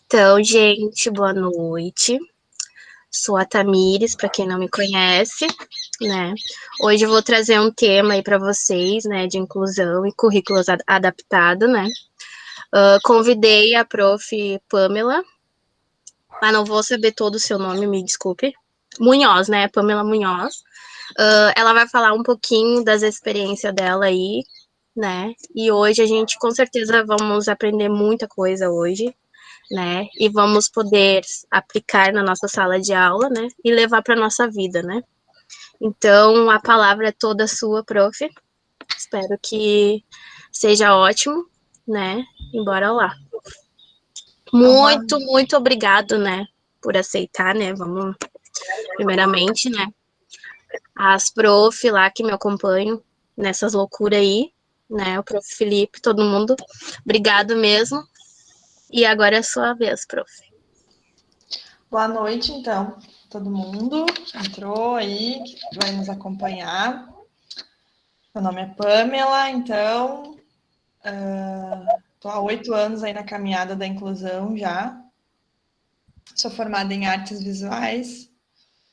Então, gente, boa noite. Sou a Tamires, para quem não me conhece, né? Hoje eu vou trazer um tema aí para vocês, né, de inclusão e currículos adaptado, né? Convidei a prof. Pamela, mas não vou saber todo o seu nome, me desculpe. Munhoz, né? Pamela Munhoz. Ela vai falar um pouquinho das experiências dela aí, né? E hoje a gente com certeza vamos aprender muita coisa hoje, né? E vamos poder aplicar na nossa sala de aula, né? E levar para nossa vida, né? Então, a palavra é toda sua, prof. Espero que seja ótimo, né? E bora lá. Então, boa, Muito obrigado, né? Por aceitar, né? Vamos, primeiramente, né? As prof lá que me acompanham nessas loucuras aí, né? O prof. Felipe, todo mundo. Obrigado mesmo. E agora é a sua vez, prof. boa noite, então, todo mundo que entrou aí, que vai nos acompanhar. Meu nome é Pamela, então, estou há 8 anos aí na caminhada da inclusão já. Sou formada em artes visuais,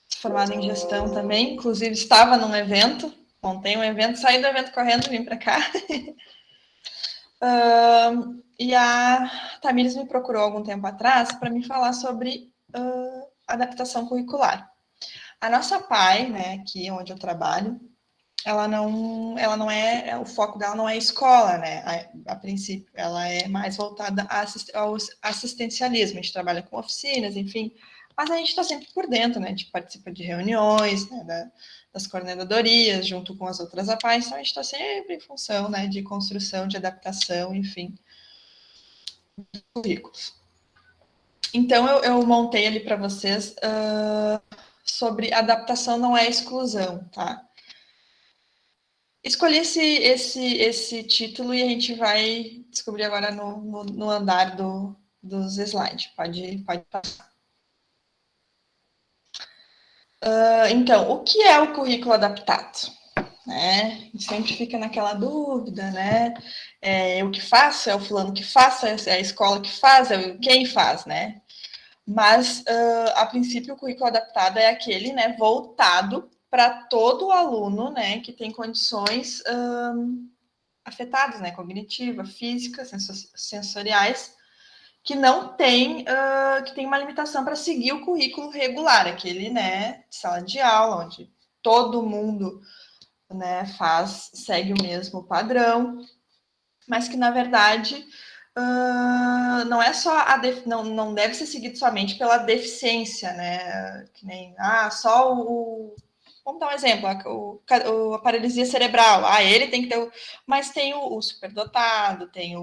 sou formada em gestão também, inclusive estava num evento, montei um evento, saí do evento correndo, vim para cá. E a Tamires me procurou algum tempo atrás para me falar sobre adaptação curricular. A nossa PAI, né, aqui onde eu trabalho, ela não é, o foco dela não é escola, né, a princípio, ela é mais voltada ao assistencialismo, a gente trabalha com oficinas, enfim, mas a gente está sempre por dentro, né, a gente participa de reuniões, né, das coordenadorias, junto com as outras APAIs, então a gente está sempre em função, né, de construção, de adaptação, enfim, currículos. Então, eu montei ali para vocês sobre adaptação não é exclusão, tá? Escolhi esse título e a gente vai descobrir agora no andar dos slides. Pode passar. Então, o que é o currículo adaptado? Né? A gente sempre fica naquela dúvida, né? É o que faço? É o fulano que faça? É a escola que faz? É quem faz, né? Mas, a princípio, o currículo adaptado é aquele, né, voltado para todo aluno, né, que tem condições afetadas, né, cognitiva, física, sensoriais, que não tem, que tem uma limitação para seguir o currículo regular, aquele, né, de sala de aula, onde todo mundo, né, segue o mesmo padrão, mas que, na verdade, não é só não deve ser seguido somente pela deficiência, né? Que nem só vamos dar um exemplo, a paralisia cerebral. Ele tem que ter mas tem o superdotado, tem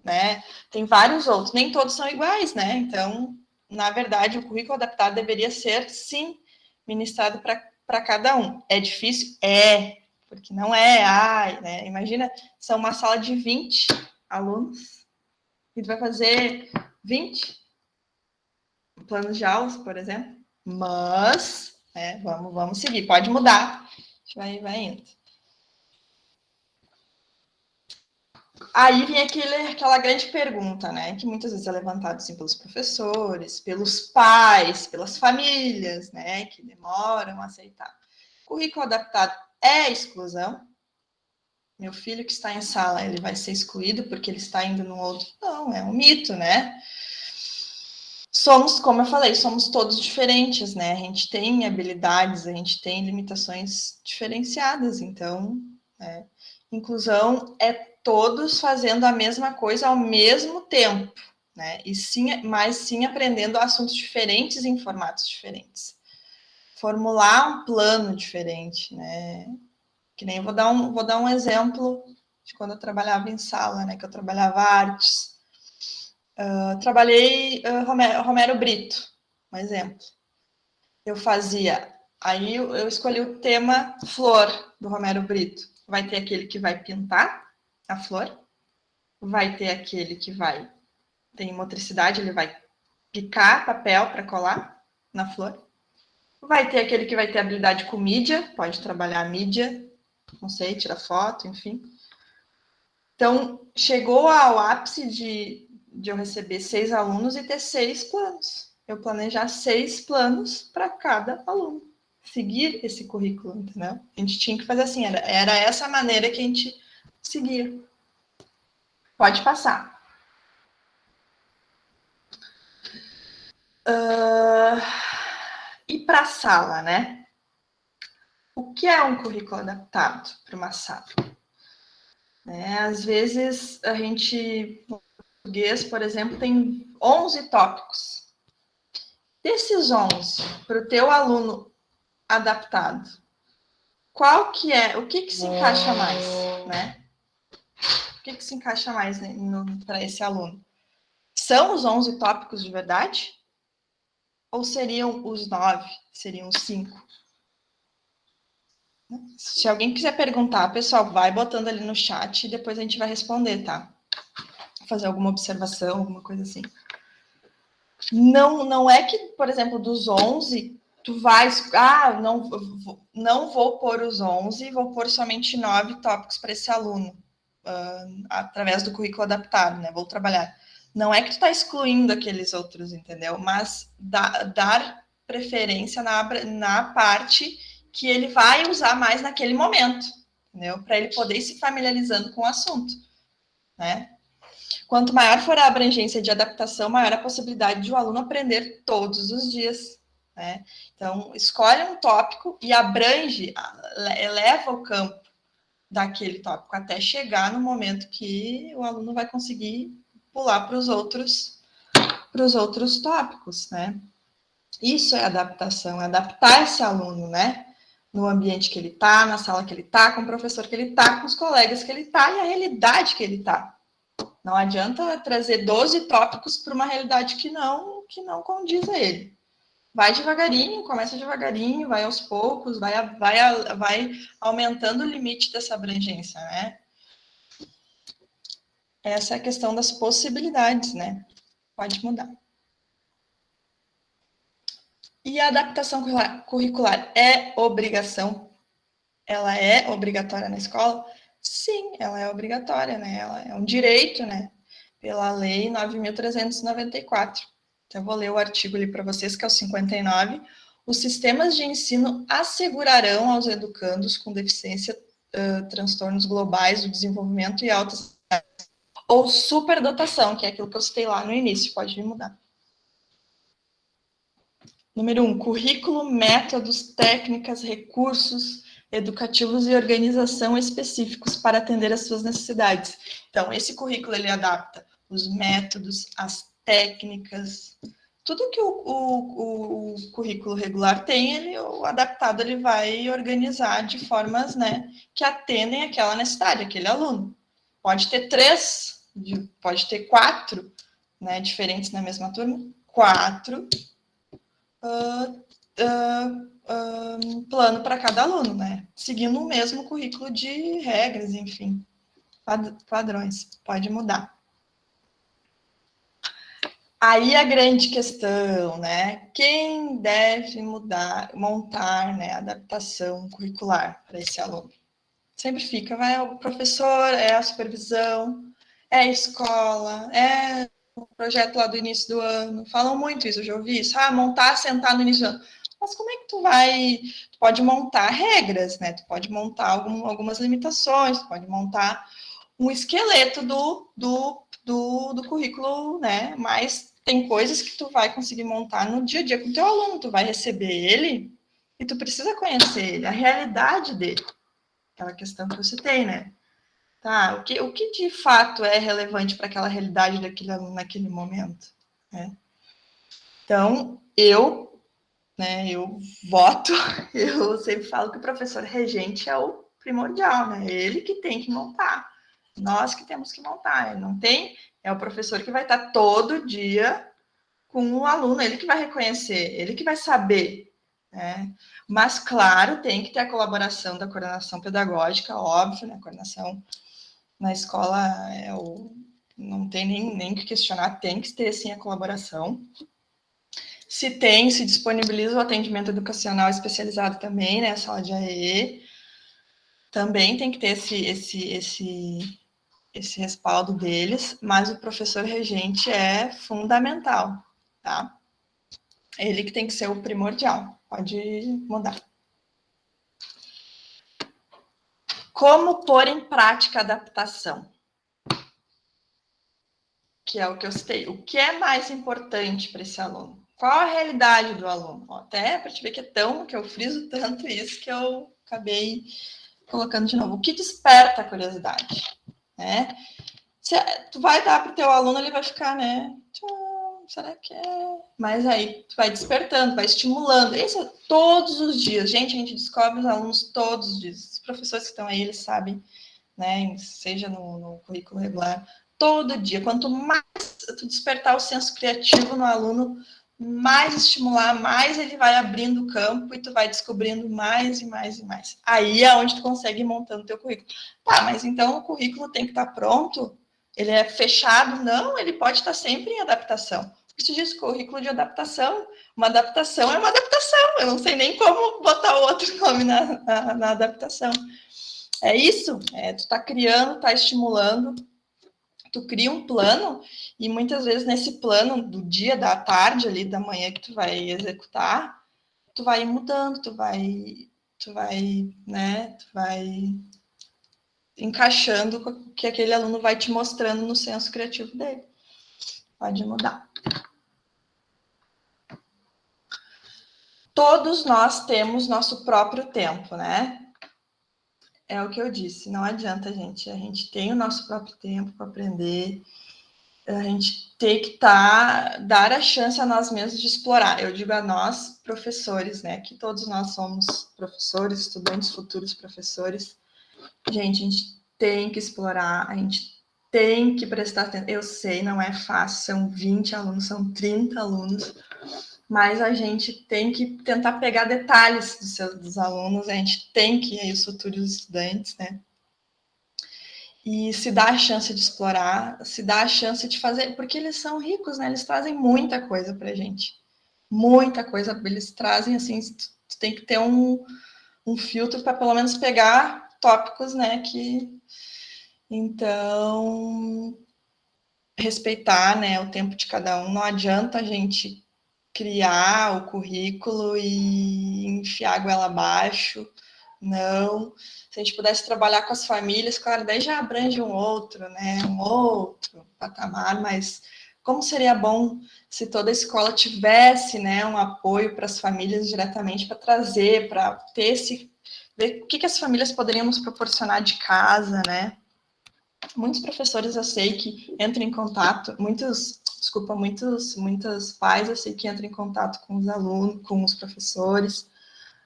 né? Tem vários outros, nem todos são iguais, né? Então, na verdade, o currículo adaptado deveria ser, sim, ministrado para cada um. É difícil? Porque não é, né? Imagina, são uma sala de 20 alunos, e tu vai fazer 20 planos de aulas, por exemplo, mas, né, vamos seguir, pode mudar, a gente vai indo. Aí vem aquela grande pergunta, né, que muitas vezes é levantada assim, pelos professores, pelos pais, pelas famílias, né, que demoram a aceitar. Currículo adaptado é exclusão? Meu filho que está em sala, ele vai ser excluído porque ele está indo num outro? Não, é um mito, né? Somos, como eu falei, somos todos diferentes, né? A gente tem habilidades, a gente tem limitações diferenciadas, então, inclusão é todos fazendo a mesma coisa ao mesmo tempo, né? Mas sim aprendendo assuntos diferentes em formatos diferentes. Formular um plano diferente, né? Que nem vou dar um exemplo de quando eu trabalhava em sala, né? Que eu trabalhava artes. Trabalhei Romero Brito, um exemplo. Eu fazia, aí eu escolhi o tema flor do Romero Brito. Vai ter aquele que vai pintar a flor, vai ter aquele que tem motricidade, ele vai picar papel para colar na flor. Vai ter aquele que vai ter habilidade com mídia, pode trabalhar a mídia, não sei, tirar foto, enfim. Então, chegou ao ápice de eu receber 6 alunos e ter 6 planos. Eu planejar 6 planos para cada aluno. Seguir esse currículo, entendeu? A gente tinha que fazer assim, era essa a maneira que a gente seguia. Pode passar. E para a sala, né? O que é um currículo adaptado para uma sala? Às vezes, a gente, no português, por exemplo, tem 11 tópicos. Desses 11, para o teu aluno adaptado, qual que é, o que se encaixa mais, né? O que se encaixa mais, né, para esse aluno? São os 11 tópicos de verdade? Ou seriam os 9? Seriam os 5? Se alguém quiser perguntar, pessoal, vai botando ali no chat e depois a gente vai responder, tá? Fazer alguma observação, alguma coisa assim. Não é que, por exemplo, dos 11, tu vais... não vou pôr os 11, vou pôr somente 9 tópicos para esse aluno, através do currículo adaptado, né? Vou trabalhar. Não é que tu está excluindo aqueles outros, entendeu? Mas dar preferência na parte que ele vai usar mais naquele momento, entendeu? Para ele poder ir se familiarizando com o assunto, né? Quanto maior for a abrangência de adaptação, maior a possibilidade de o aluno aprender todos os dias, né? Então, escolhe um tópico e abrange, eleva o campo daquele tópico até chegar no momento que o aluno vai conseguir pular para os outros tópicos, né? Isso é adaptação, é adaptar esse aluno, né? No ambiente que ele está, na sala que ele está, com o professor que ele está, com os colegas que ele está e a realidade que ele está. Não adianta trazer 12 tópicos para uma realidade que não condiz a ele. Vai devagarinho, começa devagarinho, vai aos poucos, vai aumentando o limite dessa abrangência, né? Essa é a questão das possibilidades, né? Pode mudar. E a adaptação curricular é obrigação? Ela é obrigatória na escola? Sim, ela é obrigatória, né? Ela é um direito, né? Pela Lei 9.394. Então, eu vou ler o artigo ali para vocês, que é o 59. Os sistemas de ensino assegurarão aos educandos com deficiência, transtornos globais do desenvolvimento e altas ou superdotação, que é aquilo que eu citei lá no início, pode mudar. Número 1, currículo, métodos, técnicas, recursos educativos e organização específicos para atender às suas necessidades. Então, esse currículo, ele adapta os métodos, as técnicas, tudo que o currículo regular tem, o adaptado, ele vai organizar de formas, né, que atendem aquela necessidade, aquele aluno. Pode ter 3, pode ter 4, né, diferentes na mesma turma, 4 plano para cada aluno, né? Seguindo o mesmo currículo de regras, enfim, padrões. Pode mudar. Aí a grande questão, né? Quem deve montar, né, a adaptação curricular para esse aluno? Sempre fica, vai o professor, é a supervisão, é a escola, é o projeto lá do início do ano. Falam muito isso, eu já ouvi isso. Montar, sentar no início do ano. Mas como é que tu pode montar regras, né? Tu pode montar algumas limitações, tu pode montar um esqueleto do currículo, né? Mas tem coisas que tu vai conseguir montar no dia a dia com o teu aluno. Tu vai receber ele e tu precisa conhecer ele, a realidade dele. Aquela questão que eu citei, né? Tá, o que de fato é relevante para aquela realidade daquele aluno naquele momento, né? Então, eu voto, eu sempre falo que o professor regente é o primordial, né? Ele que tem que montar, nós que temos que montar, não tem, é o professor que vai estar todo dia com o aluno, ele que vai reconhecer, ele que vai saber, né? Mas, claro, tem que ter a colaboração da coordenação pedagógica, óbvio, né? A coordenação na escola não tem nem que questionar, tem que ter, sim, a colaboração. Se disponibiliza o atendimento educacional especializado também, né? A sala de AE. Também tem que ter esse respaldo deles, mas o professor regente é fundamental, tá? Ele que tem que ser o primordial. Pode mudar. Como pôr em prática a adaptação? Que é o que eu citei. O que é mais importante para esse aluno? Qual a realidade do aluno? Até para te ver que eu friso tanto isso que eu acabei colocando de novo. O que desperta a curiosidade? Né? Se tu vai dar para o teu aluno, ele vai ficar, né? Será que é? Mas aí tu vai despertando, vai estimulando. Isso é todos os dias. Gente, a gente descobre os alunos todos os dias. Os professores que estão aí, eles sabem, né? Seja no currículo regular, todo dia. Quanto mais tu despertar o senso criativo no aluno, mais estimular, mais ele vai abrindo o campo e tu vai descobrindo mais e mais e mais. Aí é onde tu consegue ir montando o teu currículo. Tá, mas então o currículo tem que estar pronto? Ele é fechado? Não, ele pode estar sempre em adaptação. Isso diz currículo de adaptação. Uma adaptação é uma adaptação. Eu não sei nem como botar outro nome na adaptação. É isso. Tu está criando, está estimulando. Tu cria um plano e muitas vezes nesse plano do dia, da tarde ali, da manhã que tu vai executar, tu vai mudando, tu vai, né? Tu vai encaixando o que aquele aluno vai te mostrando no senso criativo dele. Pode mudar. Todos nós temos nosso próprio tempo, né? É o que eu disse, não adianta, gente. A gente tem o nosso próprio tempo para aprender. A gente tem que dar a chance a nós mesmos de explorar. Eu digo a nós, professores, né? Que todos nós somos professores, estudantes, futuros professores. Gente, a gente tem que explorar, a gente tem que prestar atenção. Eu sei, não é fácil, são 20 alunos, são 30 alunos, mas a gente tem que tentar pegar detalhes dos alunos, a gente tem que, aí os futuros estudantes, né? E se dá a chance de explorar, se dá a chance de fazer, porque eles são ricos, né? Eles trazem muita coisa pra gente. Muita coisa, eles trazem, assim, tu tem que ter um filtro para pelo menos pegar tópicos, né, que... Então, respeitar, né, o tempo de cada um. Não adianta a gente criar o currículo e enfiar a goela abaixo, não. Se a gente pudesse trabalhar com as famílias, claro, daí já abrange um outro, né, um outro patamar, mas como seria bom se toda a escola tivesse, né, um apoio para as famílias diretamente, para trazer, para ter esse... ver o que as famílias poderiam nos proporcionar de casa, né? Muitos professores eu sei que entram em contato, muitos pais eu sei que entram em contato com os alunos, com os professores,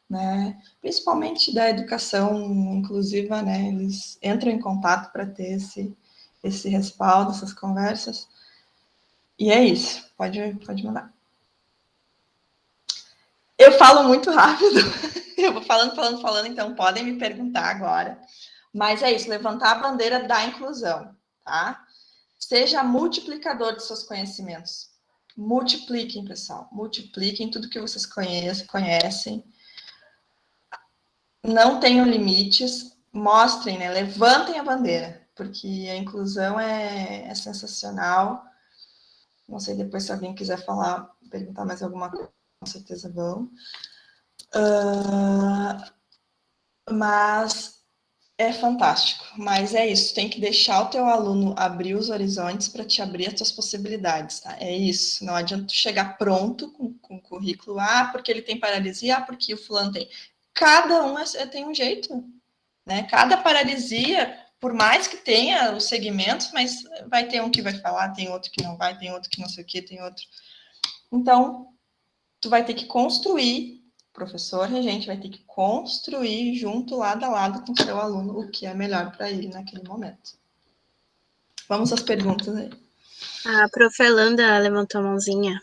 né? Principalmente da educação inclusiva, né? Eles entram em contato para ter esse respaldo, essas conversas. E é isso, pode mandar. Eu falo muito rápido, eu vou falando, então podem me perguntar agora. Mas é isso, levantar a bandeira da inclusão, tá? Seja multiplicador de seus conhecimentos. Multipliquem, pessoal. Multipliquem tudo que vocês conhecem. Não tenham limites. Mostrem, né? Levantem a bandeira, porque a inclusão é sensacional. Não sei depois se alguém quiser falar, perguntar mais alguma coisa, com certeza vão. Mas é fantástico, mas é isso, tem que deixar o teu aluno abrir os horizontes para te abrir as tuas possibilidades, tá? É isso, não adianta tu chegar pronto com o currículo, porque ele tem paralisia, porque o fulano tem. Cada um tem um jeito, né? Cada paralisia, por mais que tenha os segmentos, mas vai ter um que vai falar, tem outro que não vai, tem outro que não sei o que, tem outro. Então, tu vai ter que construir, professor regente vai ter que construir junto, lado a lado com o seu aluno, o que é melhor para ele naquele momento. Vamos às perguntas aí. A prof. Elanda levantou a mãozinha.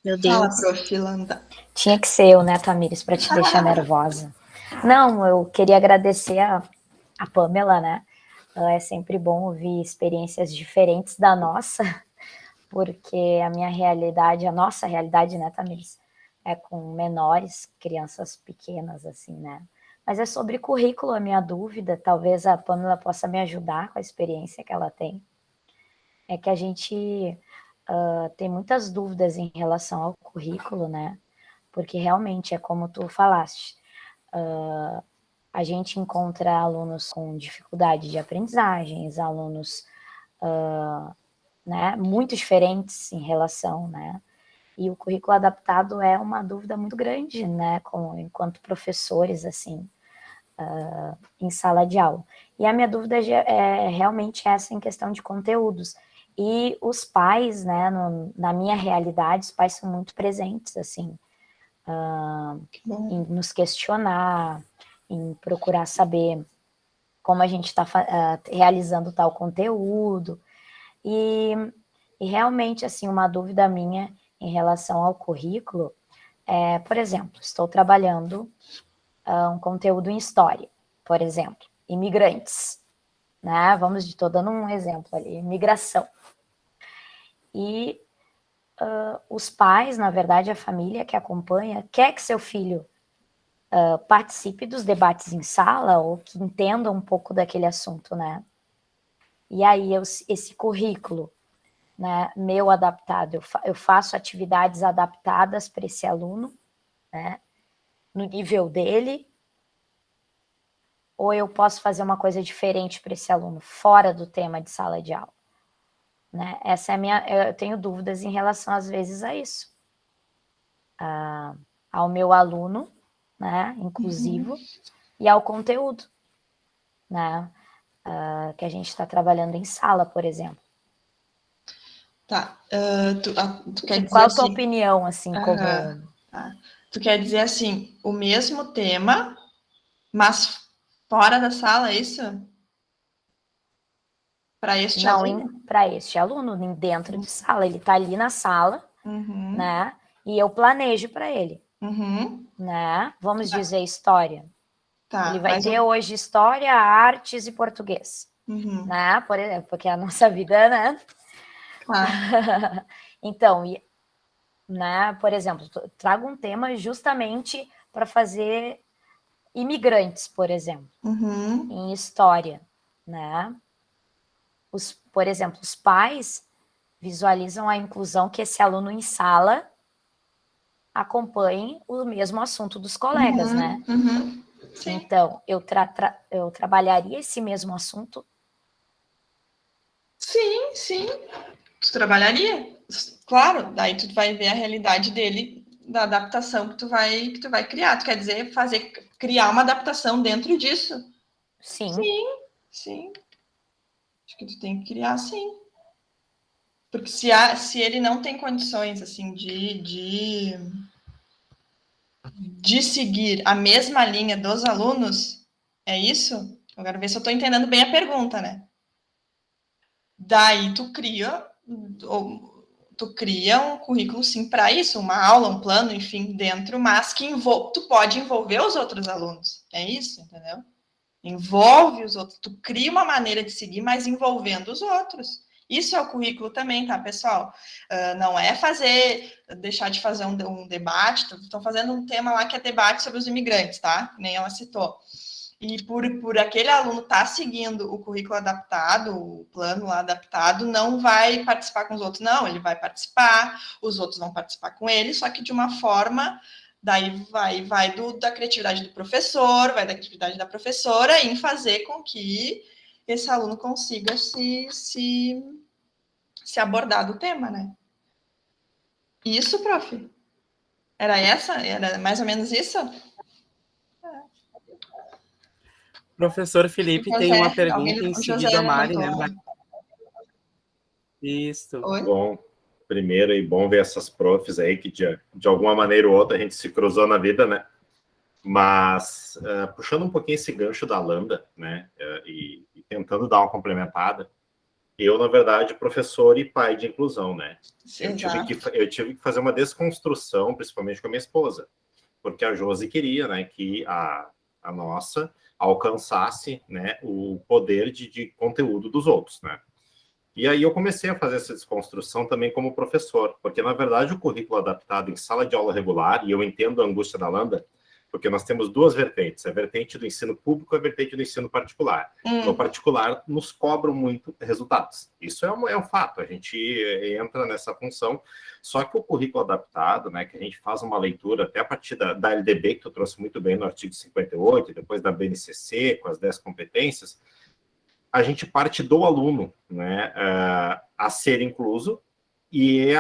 Meu Deus. Fala, prof. Elanda. Tinha que ser eu, né, Tamires, para te deixar nervosa. Não, eu queria agradecer a Pamela, né? É sempre bom ouvir experiências diferentes da nossa, porque a minha realidade, a nossa realidade, né, Tamires, é com menores, crianças pequenas, assim, né? Mas é sobre currículo a minha dúvida, talvez a Pamela possa me ajudar com a experiência que ela tem. É que a gente tem muitas dúvidas em relação ao currículo, né? Porque realmente é como tu falaste, a gente encontra alunos com dificuldade de aprendizagens, alunos né, muito diferentes em relação, né? E o currículo adaptado é uma dúvida muito grande, né? Enquanto professores, assim, em sala de aula. E a minha dúvida é realmente essa em questão de conteúdos. E os pais, né, na minha realidade, os pais são muito presentes, assim, em nos questionar, em procurar saber como a gente está realizando tal conteúdo. E realmente, assim, uma dúvida minha em relação ao currículo é, por exemplo, estou trabalhando um conteúdo em história, por exemplo, imigrantes, né? Estou dando um exemplo ali, imigração. E os pais, na verdade, a família que acompanha, quer que seu filho participe dos debates em sala ou que entenda um pouco daquele assunto, né? E aí, esse currículo, né, meu adaptado, eu faço atividades adaptadas para esse aluno, né, no nível dele, ou eu posso fazer uma coisa diferente para esse aluno, fora do tema de sala de aula, né? Essa é eu tenho dúvidas em relação, às vezes, a isso. Ao meu aluno, né, inclusivo, e ao conteúdo, né, que a gente está trabalhando em sala, por exemplo. Tá. Tu quer dizer Qual a tua assim, opinião, assim, como... tá. Tu quer dizer assim, o mesmo tema, mas fora da sala, é isso? Para este aluno? Não, para este aluno, dentro de sala. Ele está ali na sala, né, e eu planejo para ele, né? Vamos dizer história. Tá, Ele vai ter hoje história, artes e português, né? Por exemplo, porque a nossa vida, né? Claro. Então, né, por exemplo, trago um tema justamente para fazer imigrantes, por exemplo, em história, né? Por exemplo, os pais visualizam a inclusão que esse aluno em sala acompanhe o mesmo assunto dos colegas, né? Sim. Então, eu trabalharia esse mesmo assunto? Sim, sim. Tu trabalharia? Claro, daí tu vai ver a realidade dele, da adaptação que tu vai criar. Tu quer dizer criar uma adaptação dentro disso? Sim. Sim. Acho que tu tem que criar, sim. Porque se ele não tem condições, assim, de seguir a mesma linha dos alunos, é isso? Eu quero ver se eu estou entendendo bem a pergunta, né? Daí tu cria um currículo, sim, para isso, uma aula, um plano, enfim, dentro, mas que tu pode envolver os outros alunos. É isso, entendeu? Envolve os outros. Tu cria uma maneira de seguir, mas envolvendo os outros. Isso é o currículo também, tá, pessoal? Não é deixar de fazer um debate. Estão fazendo um tema lá que é debate sobre os imigrantes, tá? Nem ela citou. E por aquele aluno estar seguindo o currículo adaptado, o plano lá adaptado, não vai participar com os outros, não. Ele vai participar, os outros vão participar com ele, só que de uma forma... Daí vai da criatividade do professor, vai da criatividade da professora em fazer com que esse aluno consiga se abordar do tema, né? Isso, prof? Era mais ou menos isso? Professor Felipe tem uma pergunta em seguida a Mari, né? Isso. Oi? Bom, primeiro e bom ver essas profs aí que de alguma maneira ou outra a gente se cruzou na vida, né? Mas puxando um pouquinho esse gancho da Lambda, né? E tentando dar uma complementada, eu, na verdade, professor e pai de inclusão, né? Eu tive que fazer uma desconstrução, principalmente com a minha esposa, porque a Josi queria, né, que a nossa alcançasse, né, o poder de conteúdo dos outros, né? E aí eu comecei a fazer essa desconstrução também como professor, porque, na verdade, o currículo adaptado em sala de aula regular, e eu entendo a angústia da Lambda, Porque nós temos duas vertentes, a vertente do ensino público e a vertente do ensino particular. No particular, nos cobram muito resultados. Isso é um fato, a gente entra nessa função. Só que o currículo adaptado, né, que a gente faz uma leitura até a partir da LDB, que tu trouxe muito bem no artigo 58, depois da BNCC, com as 10 competências, a gente parte do aluno, né, a ser incluso e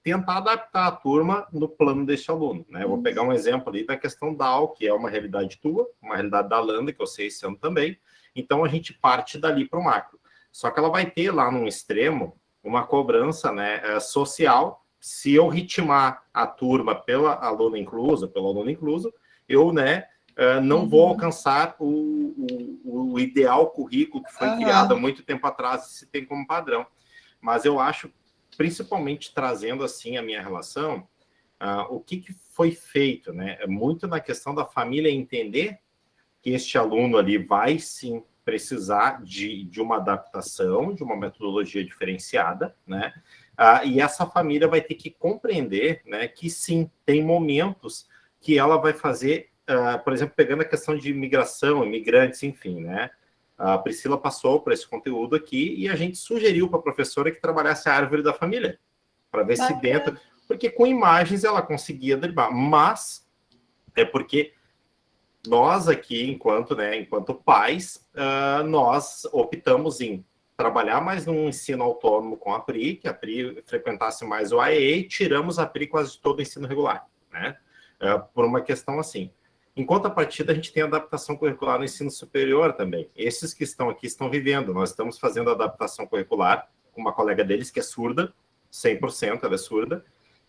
tentar adaptar a turma no plano deste aluno, né? Eu vou pegar um exemplo ali da questão da AU, que é uma realidade tua, uma realidade da Landa, que eu sei esse ano também. Então, a gente parte dali para o macro. Só que ela vai ter lá num extremo uma cobrança, né, social. Se eu ritmar a turma pela aluna inclusa, pelo aluno incluso, eu, né, não vou alcançar o ideal currículo que foi criado há muito tempo atrás e se tem como padrão. Mas eu acho, principalmente trazendo assim a minha relação, o que foi feito, né? É muito na questão da família entender que este aluno ali vai sim precisar de uma adaptação, de uma metodologia diferenciada, né? E essa família vai ter que compreender, né, que sim, tem momentos que ela vai fazer, por exemplo, pegando a questão de imigração, imigrantes, enfim, né? A Priscila passou por esse conteúdo aqui e a gente sugeriu para a professora que trabalhasse a árvore da família, para ver se dentro... Porque com imagens ela conseguia driblar, mas é porque nós aqui, enquanto pais, nós optamos em trabalhar mais num ensino autônomo com a Pri, que a Pri frequentasse mais o AEE, e tiramos a Pri quase todo o ensino regular, né? Por uma questão assim. Em contrapartida, a gente tem adaptação curricular no ensino superior também. Esses que estão aqui estão vivendo. Nós estamos fazendo adaptação curricular com uma colega deles que é surda, 100%, ela é surda,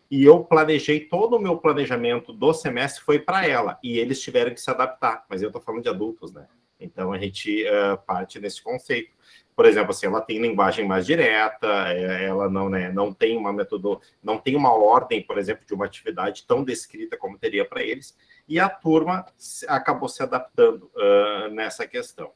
e eu planejei, todo o meu planejamento do semestre foi para ela, e eles tiveram que se adaptar, mas eu estou falando de adultos, né? Então, a gente parte desse conceito. Por exemplo, assim, ela tem linguagem mais direta, ela não tem uma não tem uma ordem, por exemplo, de uma atividade tão descrita como teria para eles, e a turma acabou se adaptando nessa questão.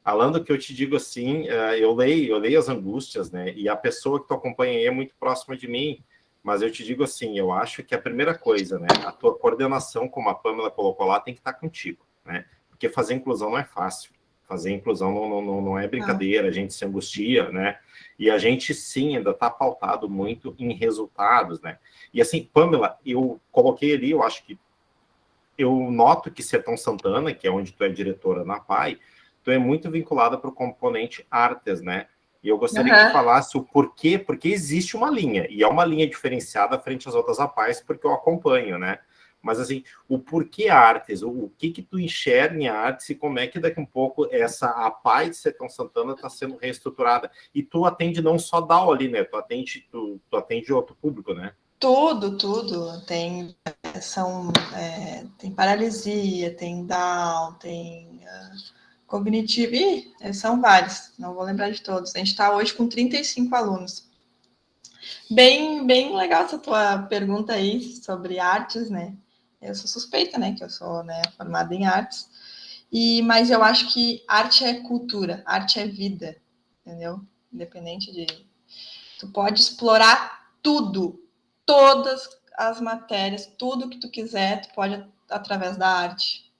Falando que eu te digo assim, eu leio as angústias, né? E a pessoa que tu acompanha aí é muito próxima de mim, mas eu te digo assim, eu acho que a primeira coisa, né? A tua coordenação, como a Pamela colocou lá, tem que estar contigo, né? Porque fazer inclusão não é fácil. Fazer inclusão não é brincadeira, a gente se angustia, né? E a gente, sim, ainda está pautado muito em resultados, né? E assim, Pamela, eu coloquei ali, eu acho que eu noto que Sertão Santana, que é onde tu é diretora na PAI, tu é muito vinculada para o componente artes, né? E eu gostaria que tu falasse o porquê, porque existe uma linha, e é uma linha diferenciada frente às outras APAIs, porque eu acompanho, né? Mas, assim, o porquê artes, o que tu enxerga em artes e como é que daqui a um pouco essa APAI de Sertão Santana está sendo reestruturada. E tu atende não só DAO ali, né? Tu atende outro público, né? Tudo. Tem paralisia, tem Down, tem cognitivo. São vários, não vou lembrar de todos. A gente está hoje com 35 alunos. Bem legal essa tua pergunta aí sobre artes, né? Eu sou suspeita, né? Que eu sou, né, formada em artes. Mas eu acho que arte é cultura, arte é vida, entendeu? Independente de... Tu pode explorar tudo, todas as matérias, tudo que tu quiser, tu pode através da arte.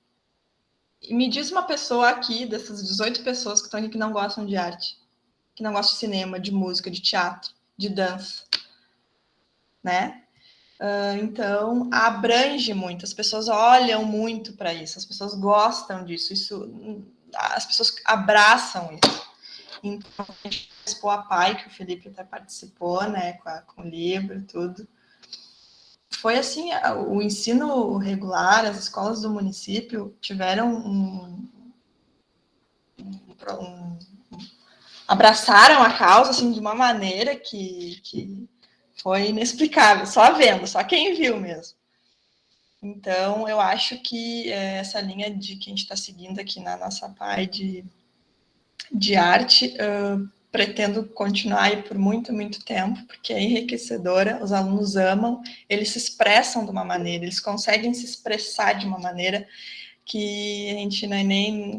E me diz uma pessoa aqui, dessas 18 pessoas que estão aqui que não gostam de arte, que não gostam de cinema, de música, de teatro, de dança, né? Então, abrange muito, as pessoas olham muito para isso, as pessoas gostam disso, as pessoas abraçam isso. Então, a gente expôs a PAI, que o Felipe até participou, né, com o livro, tudo. Foi assim, o ensino regular, as escolas do município tiveram abraçaram a causa, assim, de uma maneira que foi inexplicável, só vendo, só quem viu mesmo. Então, eu acho que essa linha que a gente está seguindo aqui na nossa PAI de arte, pretendo continuar aí por muito tempo, porque é enriquecedora, os alunos amam, eles se expressam de uma maneira, eles conseguem se expressar de uma maneira que a gente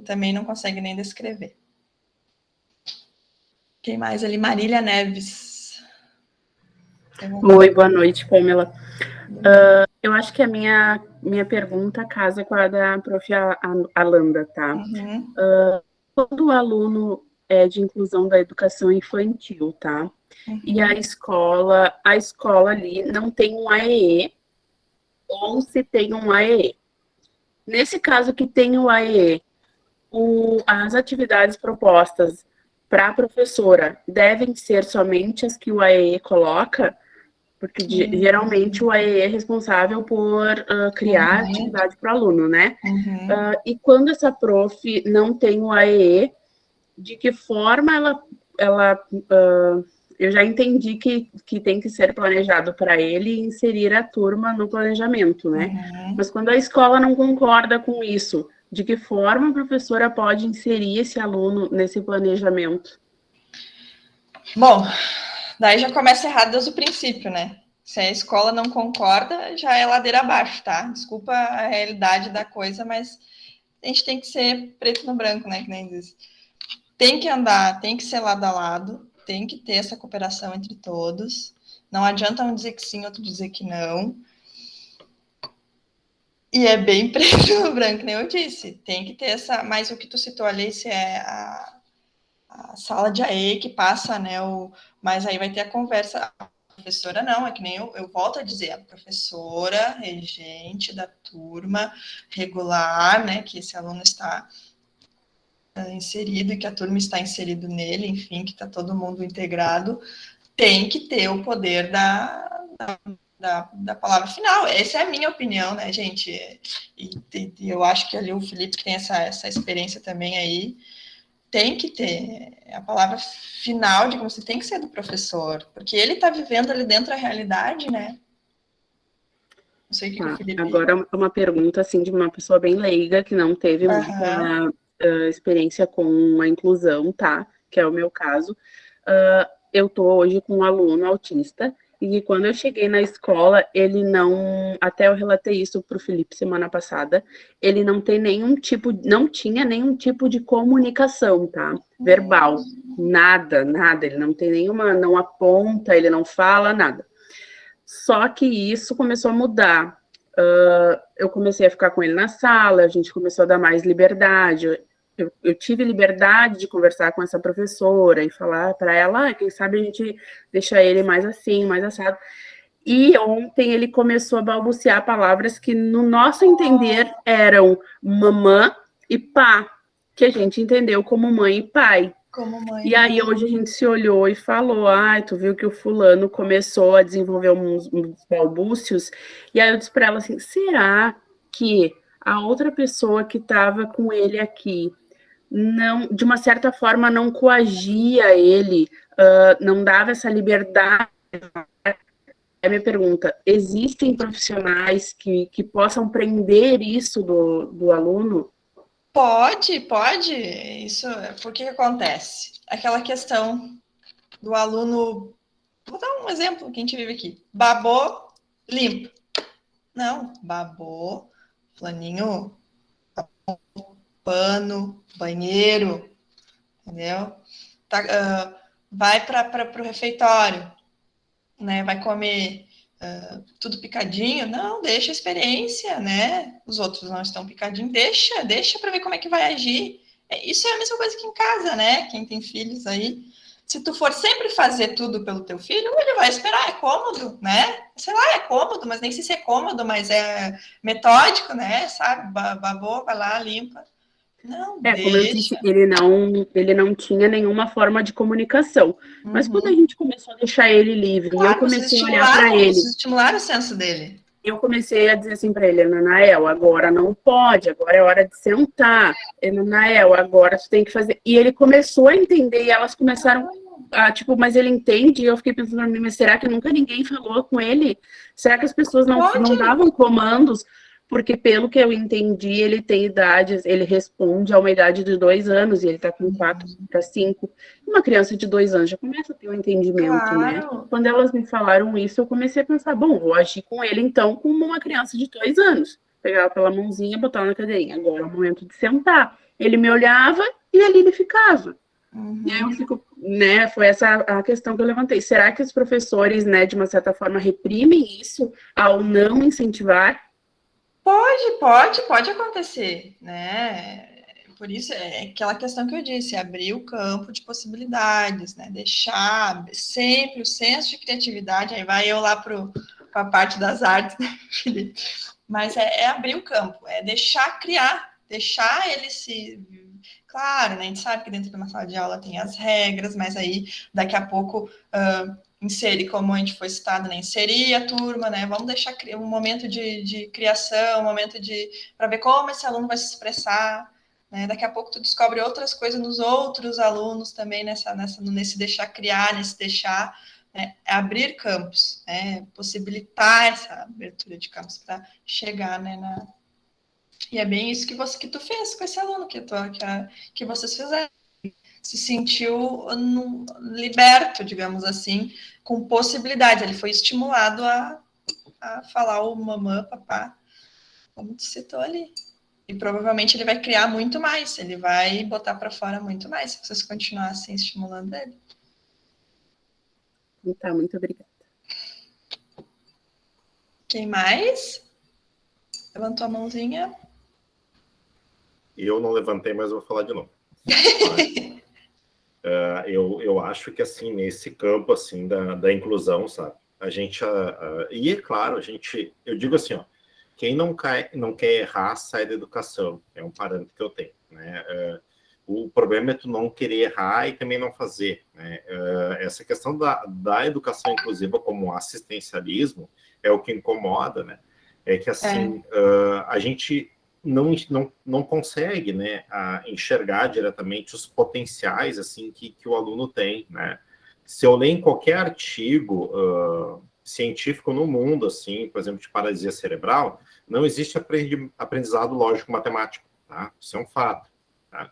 também não consegue nem descrever. Quem mais ali? Marília Neves. Oi, boa noite, Pamela. Eu acho que a minha pergunta casa com a da prof. Alanda, tá? Uhum. Quando o aluno é de inclusão da educação infantil, tá? E a escola ali não tem um AEE, ou se tem um AEE. Nesse caso que tem o AEE, as atividades propostas para a professora devem ser somente as que o AEE coloca, porque geralmente o AEE é responsável por criar atividade para o aluno, né? E quando essa prof não tem o AEE, de que forma ela eu já entendi que tem que ser planejado para ele inserir a turma no planejamento, né? Mas quando a escola não concorda com isso, de que forma a professora pode inserir esse aluno nesse planejamento? Bom, daí já começa errado desde o princípio, né? Se a escola não concorda, já é ladeira abaixo, tá? Desculpa a realidade da coisa, mas a gente tem que ser preto no branco, né? Que nem diz. Tem que andar, tem que ser lado a lado, tem que ter essa cooperação entre todos. Não adianta um dizer que sim, outro dizer que não. E é bem preto no branco, nem eu disse. Tem que ter essa... Mas o que tu citou ali, se é a sala de AE que passa, né? Mas aí vai ter a conversa. A professora não, é que nem eu volto a dizer, a professora, regente da turma, regular, né? Que esse aluno está inserido e que a turma está inserido nele, enfim, que está todo mundo integrado, tem que ter o poder da palavra final. Essa é a minha opinião, né, gente? E eu acho que ali o Felipe, que tem essa experiência também aí, tem que ter a palavra final de que você tem que ser do professor, porque ele está vivendo ali dentro da realidade, né? Não sei o que o Felipe... Agora, uma pergunta, assim, de uma pessoa bem leiga, que não teve muita experiência com a inclusão, tá? Que é o meu caso. Eu tô hoje com um aluno autista, e quando eu cheguei na escola, ele não... Até eu relatei isso para o Felipe semana passada, ele não tinha nenhum tipo de comunicação, tá? Verbal. Nada. Ele não tem nenhuma... Não aponta, ele não fala, nada. Só que isso começou a mudar. Eu comecei a ficar com ele na sala, a gente começou a dar mais liberdade. Eu tive liberdade de conversar com essa professora e falar para ela, quem sabe a gente deixa ele mais assim, mais assado. E ontem ele começou a balbuciar palavras que, no nosso entender, eram mamã e pá, que a gente entendeu como mãe e pai. E aí hoje a gente se olhou e falou, tu viu que o fulano começou a desenvolver uns balbúcios, e aí eu disse para ela assim, será que a outra pessoa que estava com ele aqui, não, de uma certa forma, não coagia ele, não dava essa liberdade? É a minha pergunta, existem profissionais que possam prender isso do aluno? Pode. Isso, por que acontece? Aquela questão do aluno... Vou dar um exemplo que a gente vive aqui. Babou, limpa. Não, babou, flaninho, pano, banheiro, entendeu? Vai para o refeitório, né? Vai comer tudo picadinho. Não, deixa a experiência, né? Os outros não estão picadinhos. Deixa para ver como é que vai agir. Isso é a mesma coisa que em casa, né? Quem tem filhos aí, se tu for sempre fazer tudo pelo teu filho, ele vai esperar, é cômodo, né? Sei lá, é cômodo, mas nem sei se é cômodo, mas é metódico, né? Sabe? Babou, vai lá, limpa. Não, como eu disse, ele não tinha nenhuma forma de comunicação. Mas quando a gente começou a deixar ele livre, e eu comecei a olhar para ele... Vocês estimularam o senso dele. Eu comecei a dizer assim para ele, Nanael, agora não pode, agora é hora de sentar. Nanael, agora tu tem que fazer... E ele começou a entender, e elas começaram a, mas ele entende, e eu fiquei pensando, mas será que nunca ninguém falou com ele? Será que as pessoas não davam comandos? Porque, pelo que eu entendi, ele tem idades, ele responde a uma idade de 2 anos, e ele tá com 4 para 5. Uma criança de 2 anos já começa a ter um entendimento, né? Quando elas me falaram isso, eu comecei a pensar, vou agir com ele, então, como uma criança de 2 anos. Pegar ela pela mãozinha, botar ela na cadeirinha. Agora é o momento de sentar. Ele me olhava e ali ele ficava. E aí eu fico, né, foi essa a questão que eu levantei. Será que os professores, né, de uma certa forma, reprimem isso ao não incentivar? Pode acontecer, né? Por isso é aquela questão que eu disse, abrir o campo de possibilidades, né? Deixar sempre o senso de criatividade, aí vai eu lá para a parte das artes, né, Felipe? Mas é abrir o campo, é deixar criar, deixar ele se... Claro, né, a gente sabe que dentro de uma sala de aula tem as regras, mas aí daqui a pouco inserir, como a gente foi citado, né, inserir a turma, né, vamos deixar um momento de criação, um momento para ver como esse aluno vai se expressar, né, daqui a pouco tu descobre outras coisas nos outros alunos também, nesse deixar criar, nesse deixar, né, abrir campos, né, possibilitar essa abertura de campos para chegar, né, E é bem isso que tu fez com esse aluno, que vocês fizeram. Se sentiu liberto, digamos assim, com possibilidade. Ele foi estimulado a falar o mamã, papá, como tu citou ali. E provavelmente ele vai criar muito mais, ele vai botar para fora muito mais, se vocês continuassem estimulando ele. Tá, muito obrigada. Quem mais? Levantou a mãozinha. Eu não levantei, mas vou falar de novo. Eu acho que, assim, nesse campo, assim, da inclusão, sabe? A gente... e, é claro, eu digo assim, ó, quem não quer errar, sai da educação. É um parâmetro que eu tenho, né? O problema é tu não querer errar e também não fazer, né? Essa questão da educação inclusiva como assistencialismo é o que incomoda, né? É que, assim, a gente não consegue, né, enxergar diretamente os potenciais, assim, que o aluno tem, né? Se eu ler em qualquer artigo científico no mundo, assim, por exemplo, de paralisia cerebral, não existe aprendizado lógico-matemático, tá? Isso é um fato, tá?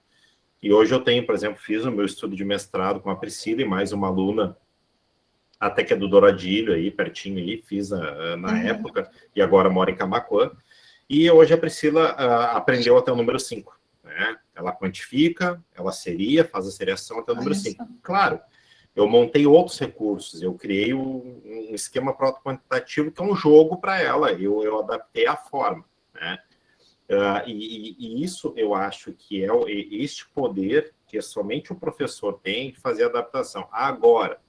E hoje eu tenho, por exemplo, fiz o meu estudo de mestrado com a Priscila e mais uma aluna, até que é do Douradilho, aí, pertinho aí, fiz na época, e agora mora em Camaquã. E hoje a Priscila aprendeu até o número 5. Né? Ela quantifica, ela seria, faz a seriação até o número 5. Claro, eu montei outros recursos, eu criei um esquema proto-quantitativo que é um jogo para ela, eu adaptei a forma. Né? E isso eu acho que é este poder que somente o professor tem de fazer a adaptação. Agora,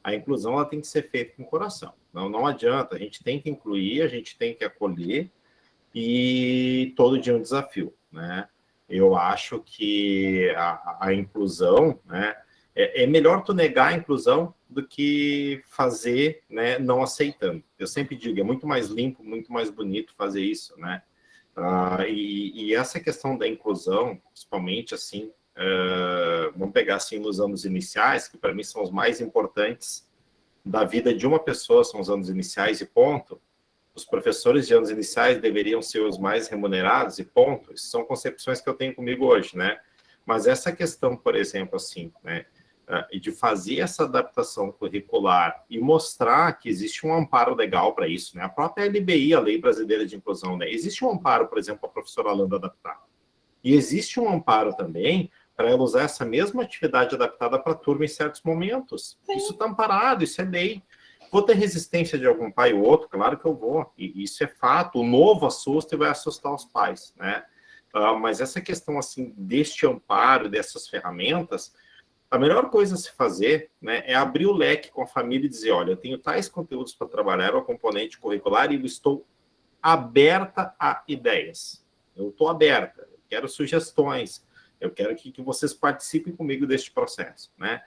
a inclusão ela tem que ser feita com o coração. Não adianta, a gente tem que incluir, a gente tem que acolher, e todo dia um desafio, né? Eu acho que a inclusão, né, é melhor tu negar a inclusão do que fazer, né, não aceitando. Eu sempre digo, é muito mais limpo, muito mais bonito fazer isso, né? E essa questão da inclusão, principalmente, assim, vamos pegar, assim, nos anos iniciais, que para mim são os mais importantes da vida de uma pessoa, são os anos iniciais e ponto. Os professores de anos iniciais deveriam ser os mais remunerados e ponto. Isso são concepções que eu tenho comigo hoje, né? Mas essa questão, por exemplo, assim, né, de fazer essa adaptação curricular e mostrar que existe um amparo legal para isso, né? A própria LBI, a Lei Brasileira de Inclusão, né? Existe um amparo, por exemplo, para a professora Alanda adaptar. E existe um amparo também para ela usar essa mesma atividade adaptada para a turma em certos momentos. Sim. Isso está amparado, isso é lei. Vou ter resistência de algum pai ou outro? Claro que eu vou. E isso é fato. O novo assusta e vai assustar os pais, né? Mas essa questão, assim, deste amparo, dessas ferramentas, a melhor coisa a se fazer, né, é abrir o leque com a família e dizer, olha, eu tenho tais conteúdos para trabalhar, o componente curricular, e eu estou aberta a ideias. Eu estou aberta. Eu quero sugestões. Eu quero que vocês participem comigo deste processo, né?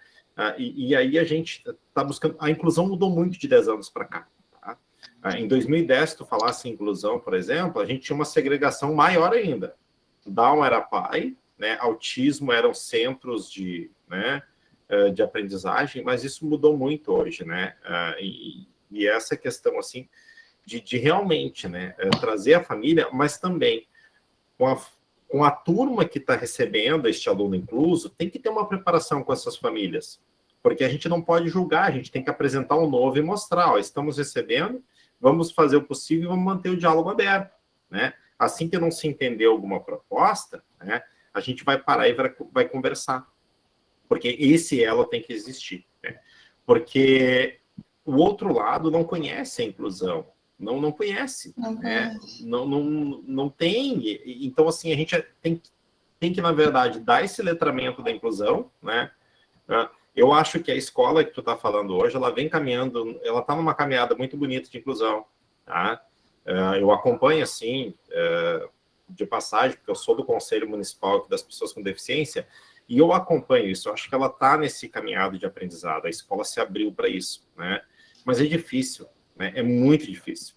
E aí a gente está buscando... A inclusão mudou muito de 10 anos para cá. Tá? Em 2010, se tu falasse em inclusão, por exemplo, a gente tinha uma segregação maior ainda. Down era pai, né? Autismo eram centros de aprendizagem, mas isso mudou muito hoje, né? E essa questão, assim, de realmente, né, trazer a família, mas também com a turma que está recebendo este aluno incluso, tem que ter uma preparação com essas famílias, porque a gente não pode julgar, a gente tem que apresentar o novo e mostrar, ó, estamos recebendo, vamos fazer o possível e vamos manter o diálogo aberto, né? Assim que não se entender alguma proposta, né, a gente vai parar e vai conversar. porque esse elo tem que existir, né? Porque o outro lado não conhece a inclusão, não conhece, né? Não tem. Então, assim, a gente tem que, na verdade, dar esse letramento da inclusão, né? Eu acho que a escola que tu está falando hoje, ela vem caminhando, ela está numa caminhada muito bonita de inclusão, tá? Eu acompanho, assim, de passagem, porque eu sou do Conselho Municipal das Pessoas com Deficiência, e eu acompanho isso. Eu acho que ela está nesse caminhado de aprendizado, a escola se abriu para isso, né? Mas é difícil, né? É muito difícil.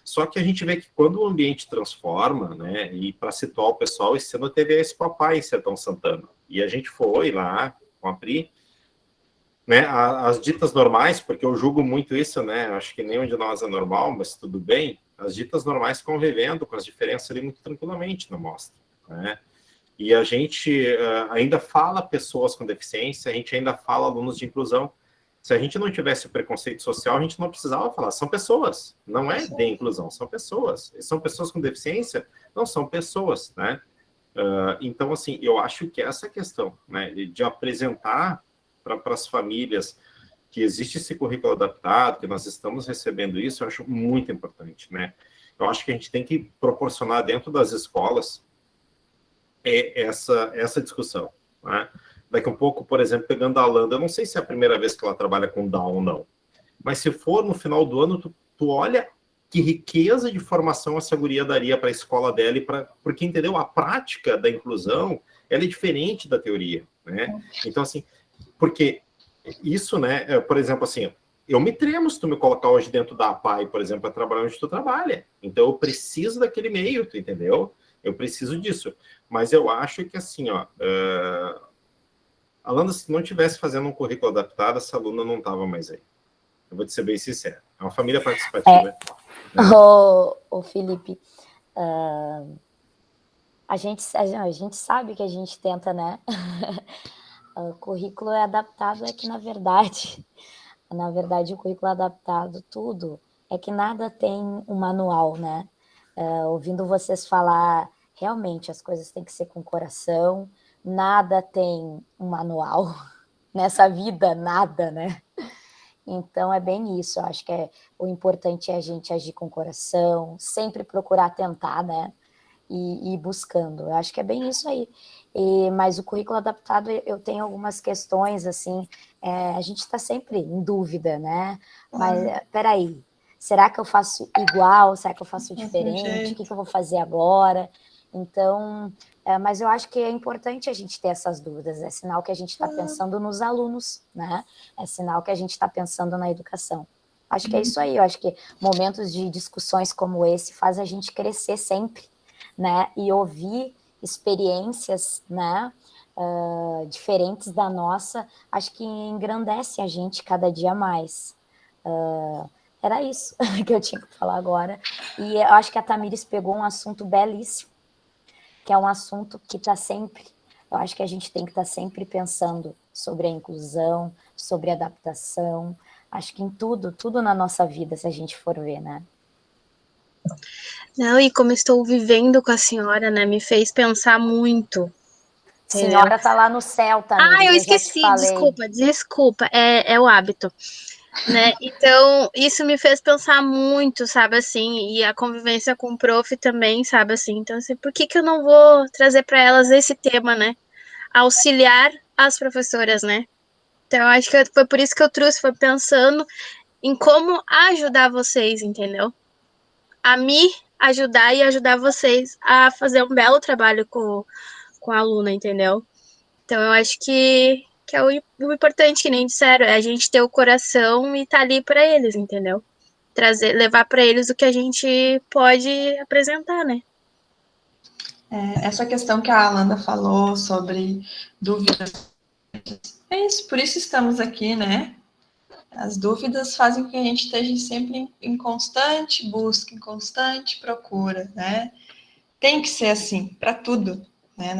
Só que a gente vê que quando o ambiente transforma, né? E para situar o pessoal, esse ano teve a Expo Papai em Sertão Santana. E a gente foi lá com a Pri, né? As ditas normais, porque eu julgo muito isso, né? Acho que nenhum de nós é normal, mas tudo bem. As ditas normais convivendo com as diferenças ali muito tranquilamente na mostra, né? E a gente ainda fala pessoas com deficiência, a gente ainda fala alunos de inclusão. Se a gente não tivesse o preconceito social, a gente não precisava falar. São pessoas, não é de inclusão, são pessoas. São pessoas com deficiência, não são pessoas, né? Então, assim, eu acho que essa questão, né, de apresentar para as famílias que existe esse currículo adaptado, que nós estamos recebendo isso, eu acho muito importante, né? Eu acho que a gente tem que proporcionar dentro das escolas essa discussão, né? Daqui a um pouco, por exemplo, pegando a Alanda, eu não sei se é a primeira vez que ela trabalha com Down ou não, mas se for no final do ano, tu olha que riqueza de formação essa guria daria para a escola dela, porque, entendeu? A prática da inclusão, ela é diferente da teoria, né? Então, assim, porque isso, né, por exemplo, assim, eu me tremo se tu me colocar hoje dentro da APAI, por exemplo, para trabalhar onde tu trabalha. Então, eu preciso daquele meio, tu entendeu? Eu preciso disso. Mas eu acho que, assim, ó, Alanda, se não tivesse fazendo um currículo adaptado, essa aluna não estava mais aí. Eu vou te ser bem sincero. É uma família participativa. Ô, Felipe, a gente sabe que a gente tenta, né? O currículo é adaptado, é que, na verdade, o currículo adaptado, tudo, é que nada tem um manual, né? Ouvindo vocês falar, realmente, as coisas têm que ser com coração, nada tem um manual. Nessa vida, nada, né? Então, é bem isso. Eu acho que o importante é a gente agir com o coração, sempre procurar tentar, né? E ir buscando. Eu acho que é bem isso aí. Mas o currículo adaptado, eu tenho algumas questões, assim, a gente está sempre em dúvida, né? Mas, peraí, será que eu faço igual? Será que eu faço diferente? O que eu vou fazer agora? Então, mas eu acho que é importante a gente ter essas dúvidas, é sinal que a gente está pensando nos alunos, né? É sinal que a gente está pensando na educação. Acho que é isso aí, eu acho que momentos de discussões como esse faz a gente crescer sempre, né? E ouvir experiências, né? Diferentes da nossa, acho que engrandece a gente cada dia mais. Era isso que eu tinha que falar agora. E eu acho que a Tamires pegou um assunto belíssimo, que é um assunto que está sempre, eu acho que a gente tem que estar sempre pensando sobre a inclusão, sobre a adaptação, acho que em tudo na nossa vida, se a gente for ver, né? Não, e como estou vivendo com a senhora, né, me fez pensar muito. A senhora tá lá no céu, Tamires. Eu esqueci, desculpa, é o hábito. Né? Então, isso me fez pensar muito, sabe, assim, e a convivência com o prof também, sabe, assim, então, assim, por que eu não vou trazer para elas esse tema, né, auxiliar as professoras, né, então, eu acho que foi por isso que eu trouxe, foi pensando em como ajudar vocês, entendeu, a me ajudar e ajudar vocês a fazer um belo trabalho com a aluna, entendeu, então, eu acho que é o importante, que nem disseram, é a gente ter o coração e tá ali para eles, entendeu? Levar para eles o que a gente pode apresentar, né? Essa questão que a Alanda falou sobre dúvidas, é isso, por isso estamos aqui, né? As dúvidas fazem com que a gente esteja sempre em constante busca, em constante procura, né? Tem que ser assim, para tudo, né?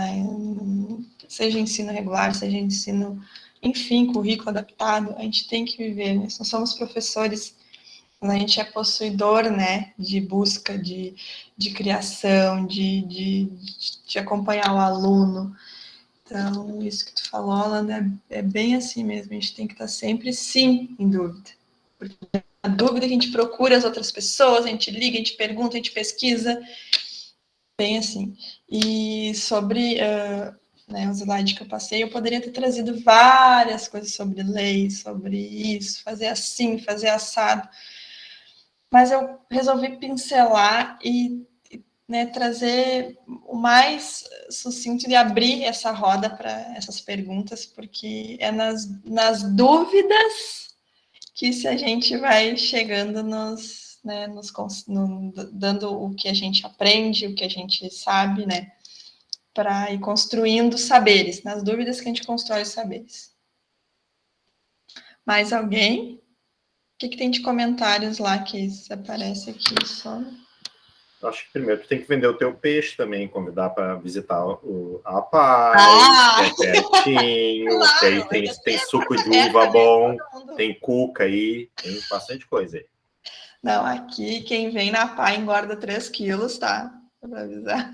Seja ensino regular, seja ensino, enfim, currículo adaptado, a gente tem que viver, né? Nós somos professores, a gente é possuidor, né, de busca, de criação, de acompanhar o aluno. Então, isso que tu falou, Alana, é bem assim mesmo. A gente tem que estar sempre, sim, em dúvida. Porque a dúvida que a gente procura as outras pessoas, a gente liga, a gente pergunta, a gente pesquisa. Bem assim. E sobre o slide que eu passei, eu poderia ter trazido várias coisas sobre lei, sobre isso, fazer assim, fazer assado. Mas eu resolvi pincelar e trazer o mais sucinto e abrir essa roda para essas perguntas, porque é nas dúvidas que se a gente vai chegando dando o que a gente aprende, o que a gente sabe, né, para ir construindo saberes, nas dúvidas que a gente constrói os saberes. Mais alguém? O que tem de comentários lá que aparece aqui só? Acho que primeiro tu tem que vender o teu peixe também, convidar para visitar a paz, que é pertinho, claro, que aí tem suco de uva bom, tem cuca aí, tem bastante coisa aí. Não, aqui quem vem na PAI engorda 3 quilos, tá? Para avisar.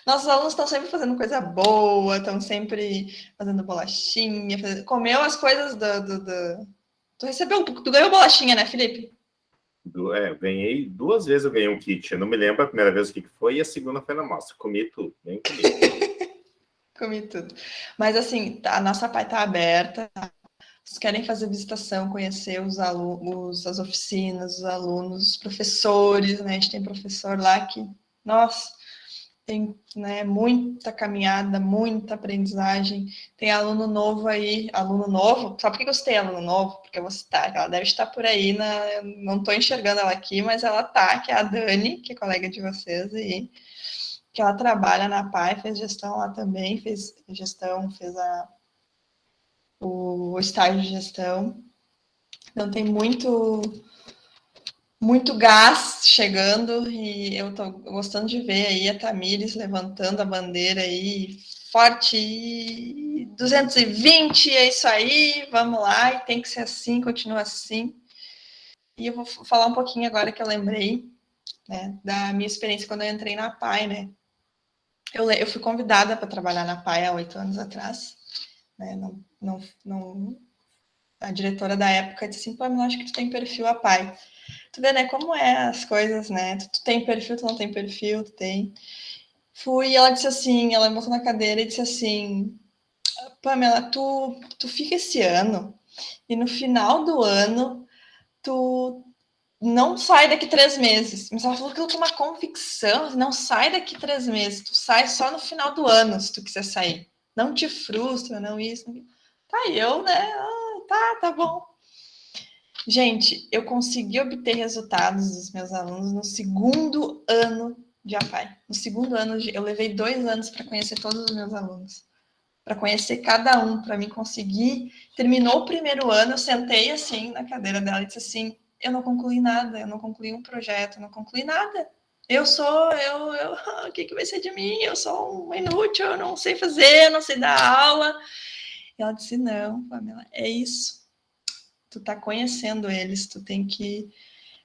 Nossos alunos estão sempre fazendo coisa boa, estão sempre fazendo bolachinha, comeu as coisas Tu ganhou bolachinha, né, Felipe? Eu ganhei 2 vezes, eu ganhei um kit. Eu não me lembro a primeira vez o que foi e a segunda foi na mostra. Comi tudo, nem comi. Comi tudo. Mas assim, a nossa PAI está aberta. Vocês querem fazer visitação, conhecer os alunos, as oficinas, os alunos, os professores, né? A gente tem professor lá que, nossa, tem muita caminhada, muita aprendizagem. Tem aluno novo aí, aluno novo. Sabe por que eu citei aluno novo? Porque eu vou citar, ela deve estar por aí, não estou enxergando ela aqui, mas ela tá, que é a Dani, que é colega de vocês aí, que ela trabalha na PAI, fez gestão lá também, fez o estágio de gestão. Então tem muito gás chegando e eu tô gostando de ver aí a Tamires levantando a bandeira aí forte e 220, é isso aí, vamos lá, e tem que ser assim, continua assim. E eu vou falar um pouquinho agora que eu lembrei, né, da minha experiência quando eu entrei na PAI, né. Eu fui convidada para trabalhar na PAI há 8 anos atrás, né, a diretora da época disse assim, Pamela, acho que tu tem perfil a PAI. Tu vê, né, como é as coisas, né? Tu tem perfil, tu não tem perfil, tu tem. Fui, e ela disse assim, ela me botou na cadeira e disse assim, Pamela, tu fica esse ano e no final do ano tu não sai daqui 3 meses. Mas ela falou aquilo com uma convicção, não sai daqui 3 meses, tu sai só no final do ano, se tu quiser sair. Não te frustra, não isso. Não... Tá, eu, né? Tá bom. Gente, eu consegui obter resultados dos meus alunos no segundo ano de APAI. No segundo ano, eu levei 2 anos para conhecer todos os meus alunos. Para conhecer cada um, para mim conseguir. Terminou o primeiro ano, eu sentei assim na cadeira dela e disse assim, eu não concluí nada, eu não concluí um projeto, eu não concluí nada. O que vai ser de mim? Eu sou um inútil, eu não sei fazer, eu não sei dar aula. E ela disse, não, Pamela, é isso. Tu tá conhecendo eles, tu tem que...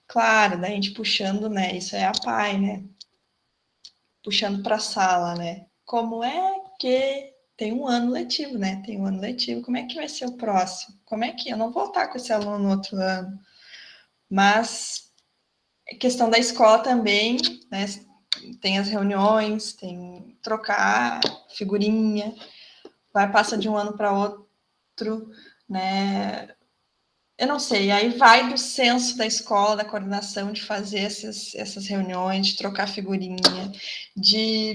Claro, daí a gente puxando, né? Isso é a PAI, né? Puxando para a sala, né? Como é que... Tem um ano letivo, né? Tem um ano letivo. Como é que vai ser o próximo? Como é que... Eu não vou estar com esse aluno no outro ano. Mas... questão da escola também, né? Tem as reuniões, tem trocar figurinha. Passa de um ano para outro, né? Eu não sei, aí vai do senso da escola, da coordenação, de fazer essas reuniões, de trocar figurinha, de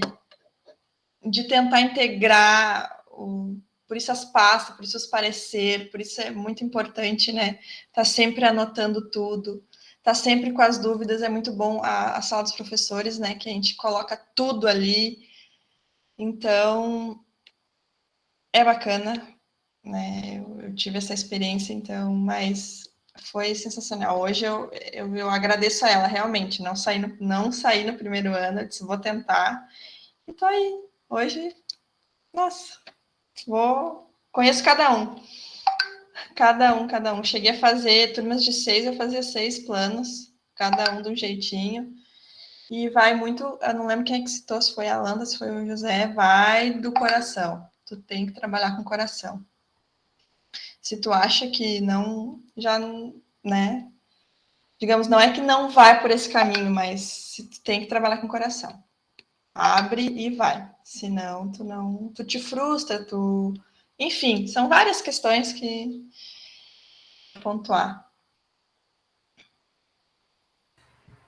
tentar integrar, por isso as pastas, por isso os parecer, por isso é muito importante, né? Tá sempre anotando tudo, tá sempre com as dúvidas, é muito bom a sala dos professores, né? Que a gente coloca tudo ali, então é bacana, né? Eu tive essa experiência, então, mas foi sensacional. Hoje eu agradeço a ela, realmente. Não saí no primeiro ano, eu disse, vou tentar. E tô aí. Hoje, nossa, conheço cada um. Cada um. Cheguei a fazer turmas de 6, eu fazia 6 planos, cada um de um jeitinho. E vai muito, eu não lembro quem é que citou, se foi a Alanda, se foi o José, vai do coração. Tu tem que trabalhar com o coração. Se tu acha que não, já, né? Digamos, não é que não vai por esse caminho, mas tu tem que trabalhar com o coração. Abre e vai. Senão, tu te frustra, enfim, são várias questões que pontuar.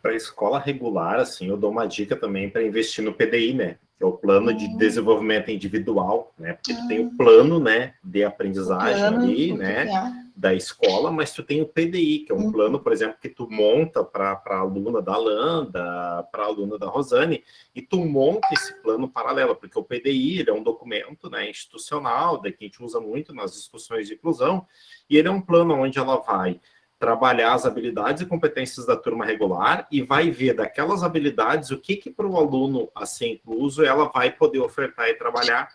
Para a escola regular, assim, eu dou uma dica também para investir no PDI, né? Que é o plano de desenvolvimento individual, né? Porque tu tem o plano, né, de aprendizagem ali, né, da escola, mas tu tem o PDI, que é um plano, por exemplo, que tu monta para a aluna da Landa, para a aluna da Rosane, e tu monta esse plano paralelo, porque o PDI, ele é um documento, né, institucional, que a gente usa muito nas discussões de inclusão, e ele é um plano onde ela vai trabalhar as habilidades e competências da turma regular e vai ver daquelas habilidades o que para o aluno a ser incluso ela vai poder ofertar e trabalhar,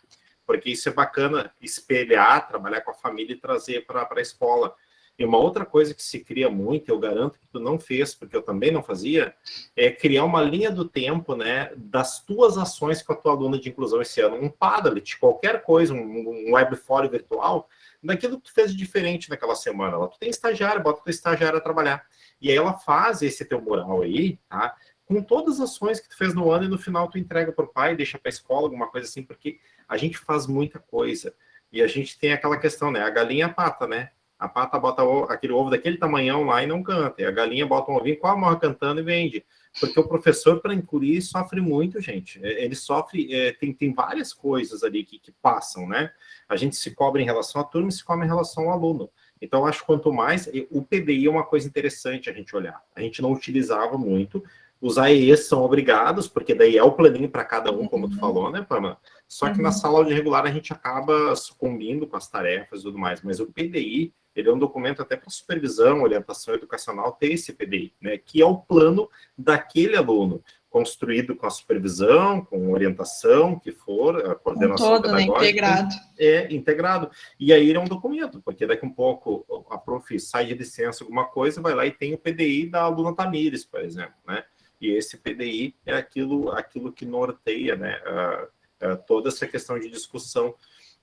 porque isso é bacana, espelhar, trabalhar com a família e trazer para a escola. E uma outra coisa que se cria muito, eu garanto que tu não fez, porque eu também não fazia, é criar uma linha do tempo, né, das tuas ações com a tua aluna de inclusão esse ano, um Padlet, qualquer coisa, um webfórum virtual, daquilo que tu fez de diferente naquela semana. Lá tu tem estagiário, bota o teu estagiário a trabalhar. E aí ela faz esse teu mural aí, tá? Com todas as ações que tu fez no ano e no final tu entrega para o pai, deixa para a escola, alguma coisa assim, porque a gente faz muita coisa. E a gente tem aquela questão, né? A galinha pata, né? A pata bota aquele ovo daquele tamanhão lá e não canta. E a galinha bota um ovinho com a morra cantando e vende. Porque o professor, para incluir, sofre muito, gente. Ele sofre, tem várias coisas ali que passam, né? A gente se cobra em relação à turma e se cobra em relação ao aluno. Então, eu acho que quanto mais... O PDI é uma coisa interessante a gente olhar. A gente não utilizava muito. Os AEs são obrigados, porque daí é o planinho para cada um, como tu falou, né, Pamela? Só que na sala de regular a gente acaba sucumbindo com as tarefas e tudo mais. Mas o PDI, ele é um documento até para supervisão, orientação educacional, ter esse PDI, né? Que é o plano daquele aluno, construído com a supervisão, com orientação, que for, a coordenação todo, pedagógica. Né? Integrado. É, integrado. E aí ele é um documento, porque daqui a um pouco a prof sai de licença alguma coisa, vai lá e tem o PDI da aluna Tamires, por exemplo, né? E esse PDI é aquilo que norteia, né, toda essa questão de discussão.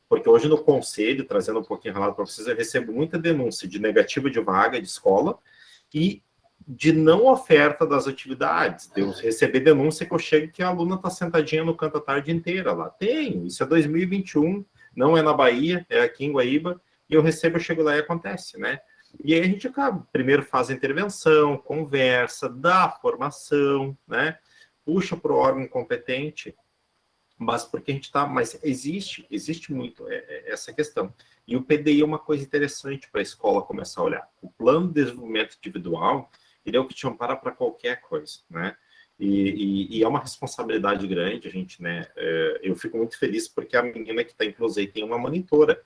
Porque hoje no conselho, trazendo um pouquinho relato para vocês, eu recebo muita denúncia de negativa de vaga de escola e de não oferta das atividades. De eu receber denúncia que eu chego que a aluna está sentadinha no canto a tarde inteira lá. Tem, isso é 2021, não é na Bahia, é aqui em Guaíba, e eu chego lá e acontece, né? E aí a gente acaba, primeiro faz a intervenção, conversa, dá formação, né? Puxa para o órgão competente, mas porque a gente está... Mas existe muito essa questão. E o PDI é uma coisa interessante para a escola começar a olhar. O plano de desenvolvimento individual, ele é o que te ampara para qualquer coisa, né? E é uma responsabilidade grande, a gente, né? Eu fico muito feliz porque a menina que está inclusa aí tem uma monitora,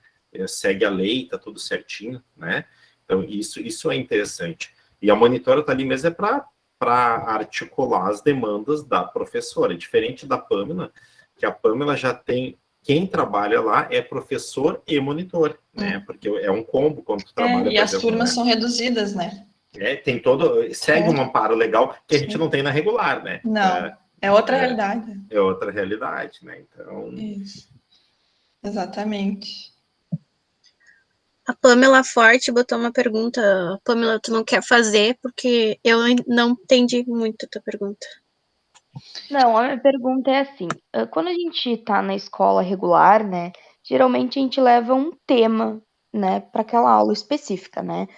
segue a lei, está tudo certinho, né? Então, isso é interessante. E a monitora está ali mesmo para articular as demandas da professora. Diferente da Pamela, que a Pamela já tem... Quem trabalha lá é professor e monitor, né? Porque é um combo quando tu trabalha... E as turmas são reduzidas, né? Tem segue um amparo legal que a gente não tem na regular, né? Não, é outra realidade. É outra realidade, né? Então... Isso. Exatamente. A Pamela Forte botou uma pergunta. Pamela, tu não quer fazer porque eu não entendi muito a tua pergunta. Não, a minha pergunta é assim, quando a gente tá na escola regular, né, geralmente a gente leva um tema, né, para aquela aula específica, né?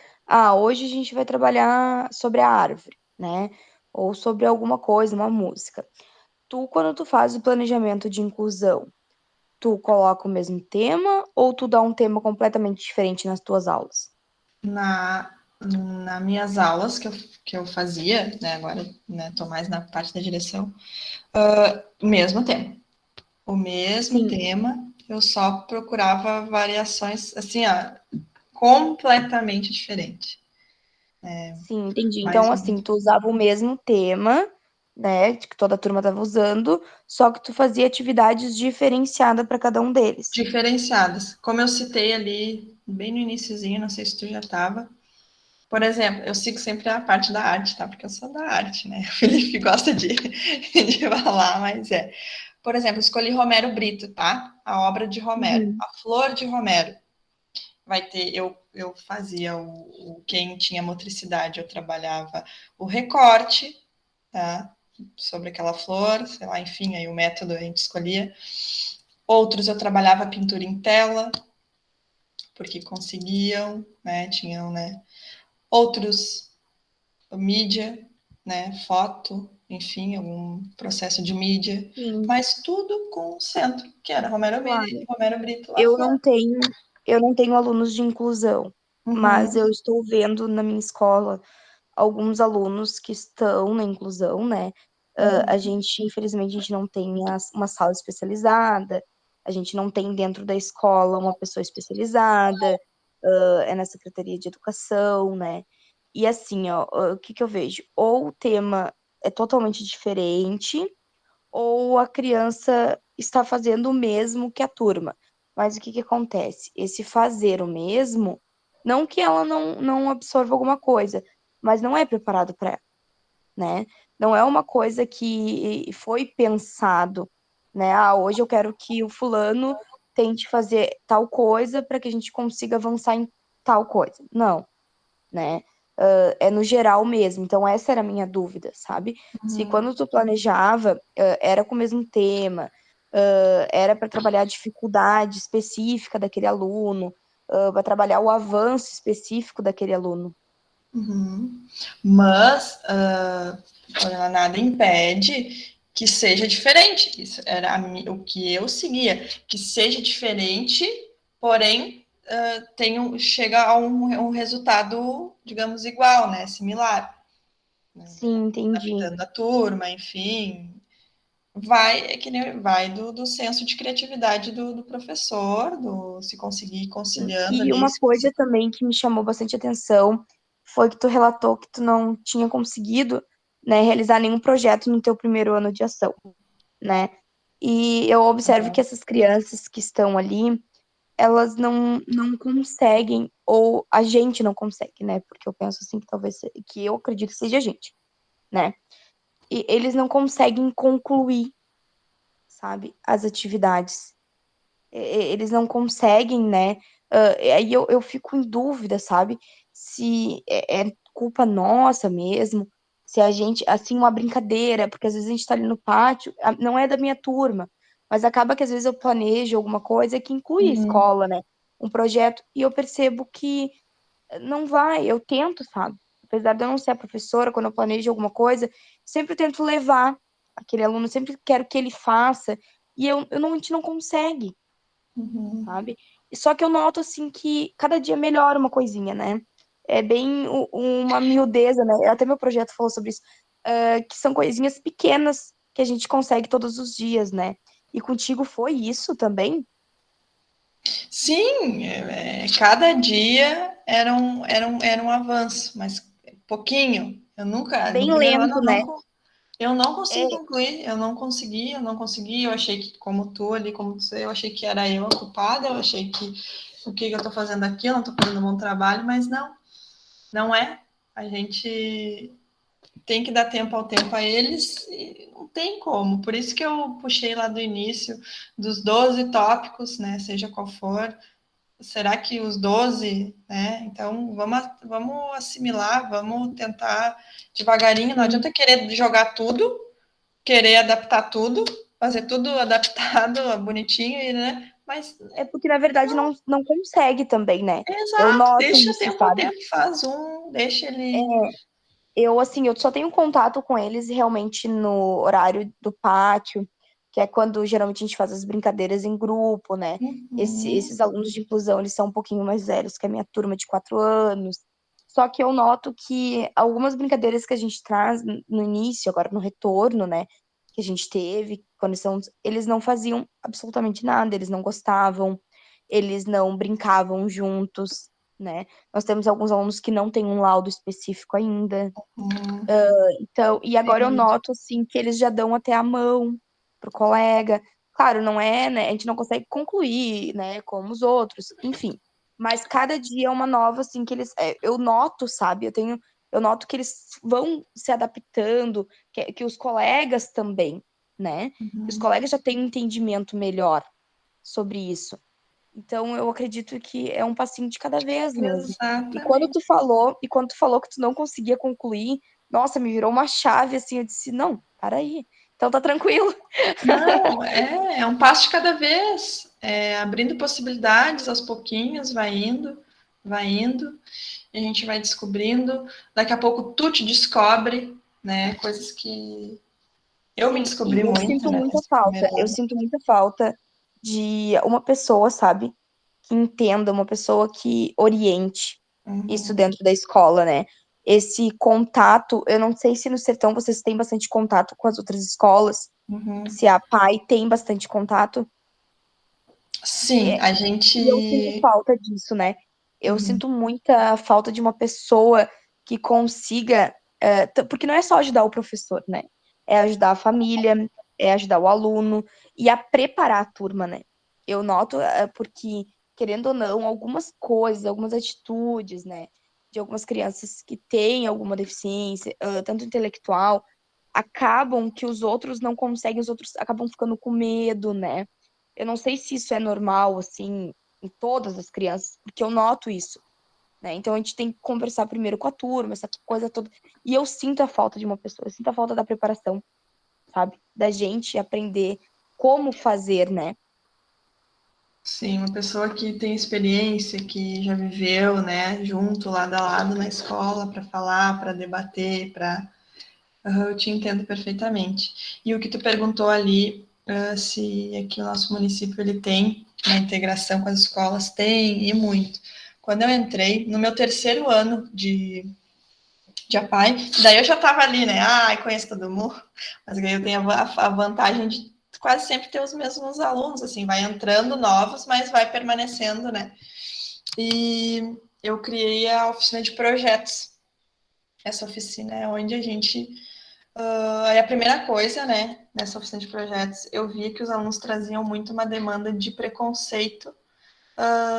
Hoje a gente vai trabalhar sobre a árvore, né? Ou sobre alguma coisa, uma música. Quando tu faz o planejamento de inclusão, tu coloca o mesmo tema ou tu dá um tema completamente diferente nas tuas aulas? Nas minhas aulas que eu fazia, né, agora tô mais na parte da direção, mesmo tema. O mesmo tema, eu só procurava variações, assim, completamente diferente. Sim, entendi. Então, assim, tu usava o mesmo tema, né, que toda a turma estava usando, só que tu fazia atividades diferenciadas para cada um deles. Diferenciadas. Como eu citei ali, bem no iniciozinho, não sei se tu já estava, Por exemplo, eu sigo sempre a parte da arte, tá? Porque eu sou da arte, né? O Felipe gosta de falar, mas é. Por exemplo, escolhi Romero Brito, tá? A obra de Romero, A Flor de Romero. Vai ter, eu fazia quem tinha motricidade, eu trabalhava o recorte, tá? Sobre aquela flor, sei lá, enfim, aí o método a gente escolhia. Outros eu trabalhava a pintura em tela, porque conseguiam, né? Tinham, né? Outros, mídia, né? Foto, enfim, algum processo de mídia, Sim, mas tudo com o centro, que era Romero Brito, La eu Flor. não tenho alunos de inclusão, mas Uhum, eu estou vendo na minha escola alguns alunos que estão na inclusão, né? A gente, infelizmente, a gente não tem uma sala especializada, a gente não tem dentro da escola uma pessoa especializada, é na Secretaria de Educação, né? E assim, ó, o que que eu vejo? Ou o tema é totalmente diferente, ou a criança está fazendo o mesmo que a turma. Mas o que que acontece? Esse fazer o mesmo, não que ela não absorva alguma coisa, mas não é preparado para ela, né? Não é uma coisa que foi pensado, né? Ah, hoje eu quero que o fulano tente fazer tal coisa para que a gente consiga avançar em tal coisa. Não, né? É no geral mesmo. Então, essa era a minha dúvida, sabe? Se quando tu planejava, era com o mesmo tema, era para trabalhar a dificuldade específica daquele aluno, para trabalhar o avanço específico daquele aluno. uhum. Mas nada impede que seja diferente. Isso era o que eu seguia, que seja diferente, porém chega a um resultado, digamos, igual, né? Similar. Né? Sim, entendi. Adaptando a turma, enfim. Vai do senso de criatividade do professor, se conseguir ir conciliando E ali. uma coisa também que me chamou bastante atenção foi que tu relatou que tu não tinha conseguido, né, realizar nenhum projeto no teu primeiro ano de ação, né? E eu observo que essas crianças que estão ali, elas não conseguem, ou a gente não consegue, né? Porque eu penso assim que talvez, que eu acredito que seja a gente, né? E eles não conseguem concluir, sabe, as atividades. Eles não conseguem, né? Aí eu fico em dúvida, sabe? Se é culpa nossa mesmo, se a gente, assim, uma brincadeira, porque às vezes a gente tá ali no pátio, não é da minha turma, mas acaba que às vezes eu planejo alguma coisa que inclui a Uhum, escola, né? Um projeto, e eu percebo que não vai, eu tento, sabe? Apesar de eu não ser a professora, quando eu planejo alguma coisa, sempre tento levar aquele aluno, sempre quero que ele faça, e a gente não consegue, uhum. sabe? Só que eu noto, assim, que cada dia melhora uma coisinha, né? É bem uma miudeza, né? Até meu projeto falou sobre isso, que são coisinhas pequenas que a gente consegue todos os dias, né? E contigo foi isso também? Sim, cada dia era um avanço, mas pouquinho. No Bem primeiro ano lento, né? eu não consegui É, concluir, eu não consegui, eu achei que, como tu ali, como você, eu achei que era eu a culpada, eu achei que o que eu estou fazendo aqui, eu não estou fazendo um bom trabalho, mas não é. A gente tem que dar tempo ao tempo a eles, e não tem como. Por isso que eu puxei lá do início, dos 12 tópicos, né, seja qual for, será que os 12, né? Então, vamos assimilar, vamos tentar devagarinho. Não adianta querer jogar tudo, querer adaptar tudo, fazer tudo adaptado, bonitinho, né? Mas, é porque, na verdade, não consegue também, né? Eu exato, noto deixa isso, tempo ao sabe? tempo, faz deixa ele. Eu, assim, eu só tenho contato com eles realmente no horário do pátio, que é quando geralmente a gente faz as brincadeiras em grupo, né? Uhum, Esses alunos de inclusão, eles são um pouquinho mais velhos que a minha turma de 4 anos. Só que eu noto que algumas brincadeiras que a gente traz no início, agora no retorno, né? Que a gente teve, eles não faziam absolutamente nada, eles não gostavam, eles não brincavam juntos, né? Nós temos alguns alunos que não têm um laudo específico ainda. uhum, Então, e agora eu entendi. noto assim que eles já dão até a mão pro colega. Claro, não é, né? A gente não consegue concluir, né, como os outros, enfim. mas cada dia é uma nova, assim, que eles... eu noto, sabe? Eu noto que eles vão se adaptando, que os colegas também, né? Os colegas já têm um entendimento melhor sobre isso. Então, eu acredito que é um passinho de cada vez mesmo. Exatamente. E quando tu falou que tu não conseguia concluir, nossa, me virou uma chave, assim, eu disse, não, para aí. Então tá tranquilo. Não, é um passo de cada vez, abrindo possibilidades aos pouquinhos, vai indo, e a gente vai descobrindo. Daqui a pouco tu te descobre, né? Coisas que eu me descobri Eu muito, sinto né? muita Nesse falta. primeiro Eu ano. sinto muita falta de uma pessoa, sabe? Que entenda, uma pessoa que oriente isso Uhum, dentro da escola, né? Esse contato, eu não sei se no Sertão vocês têm bastante contato com as outras escolas, uhum. se a PAI tem bastante contato. Sim, a E eu sinto gente. falta disso, né? Eu Uhum, sinto muita falta de uma pessoa que consiga. Porque não é só ajudar o professor, né? É ajudar a família, é ajudar o aluno e a preparar a turma, né? Eu noto, porque, querendo ou não, algumas coisas, algumas atitudes, né? De algumas crianças que têm alguma deficiência, tanto intelectual, acabam que os outros não conseguem, os outros acabam ficando com medo, né? Eu não sei se isso é normal, assim, em todas as crianças, porque eu noto isso, né? Então a gente tem que conversar primeiro com a turma, essa coisa toda. E eu sinto a falta de uma pessoa, eu sinto a falta da preparação, sabe? Da gente aprender como fazer, né? sim, uma pessoa que tem experiência, que já viveu, né, junto, lado a lado na escola, para falar, para debater, para. Eu te entendo perfeitamente. E o que tu perguntou ali, se aqui o nosso município ele tem uma integração com as escolas, tem, e muito. Quando eu entrei, no meu terceiro ano de APAE, daí eu já estava ali, né? Conheço todo mundo, mas aí eu tenho a vantagem de quase sempre ter os mesmos alunos, assim, vai entrando novos, mas vai permanecendo, né? E eu criei a oficina de projetos. Essa oficina é onde a gente. Aí a primeira coisa, né, nessa oficina de projetos, eu vi que os alunos traziam muito uma demanda de preconceito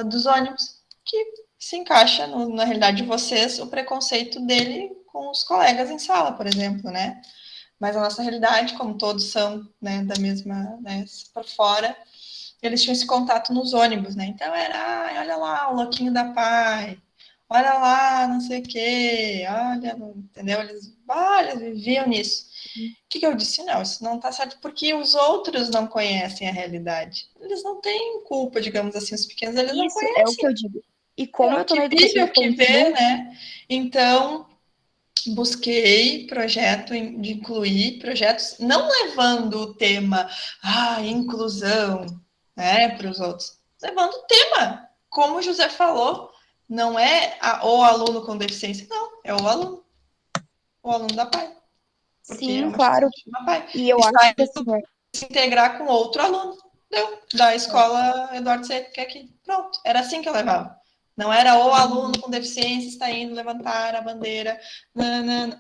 dos ônibus, que se encaixa na realidade de vocês o preconceito dele com os colegas em sala, por exemplo, né? Mas a nossa realidade, como todos são, né, da mesma, né, por fora, eles tinham esse contato nos ônibus, né? Então era, olha lá, o louquinho da pai, olha lá, não sei o quê, olha, entendeu? Eles viviam nisso. O que eu disse? Não, isso não está certo, porque os outros não conhecem a realidade. Eles não têm culpa, digamos assim, os pequenos, eles não Isso é o que conhecem. eu digo. E É como o eu tô na que vive, educação é o que vê, infantil, né? Então, busquei projeto de incluir projetos, não levando o tema, inclusão, né, para os outros, levando o tema. Como o José falou, não é o aluno com deficiência, não, é o aluno da PAI, porque é sim, uma claro. instituição que chama PAI. E eu acho Está que indo assim, se integrar com outro aluno, da escola Eduardo Seco, que é aqui. Pronto, era assim que eu levava. Não era o aluno com deficiência está indo levantar a bandeira.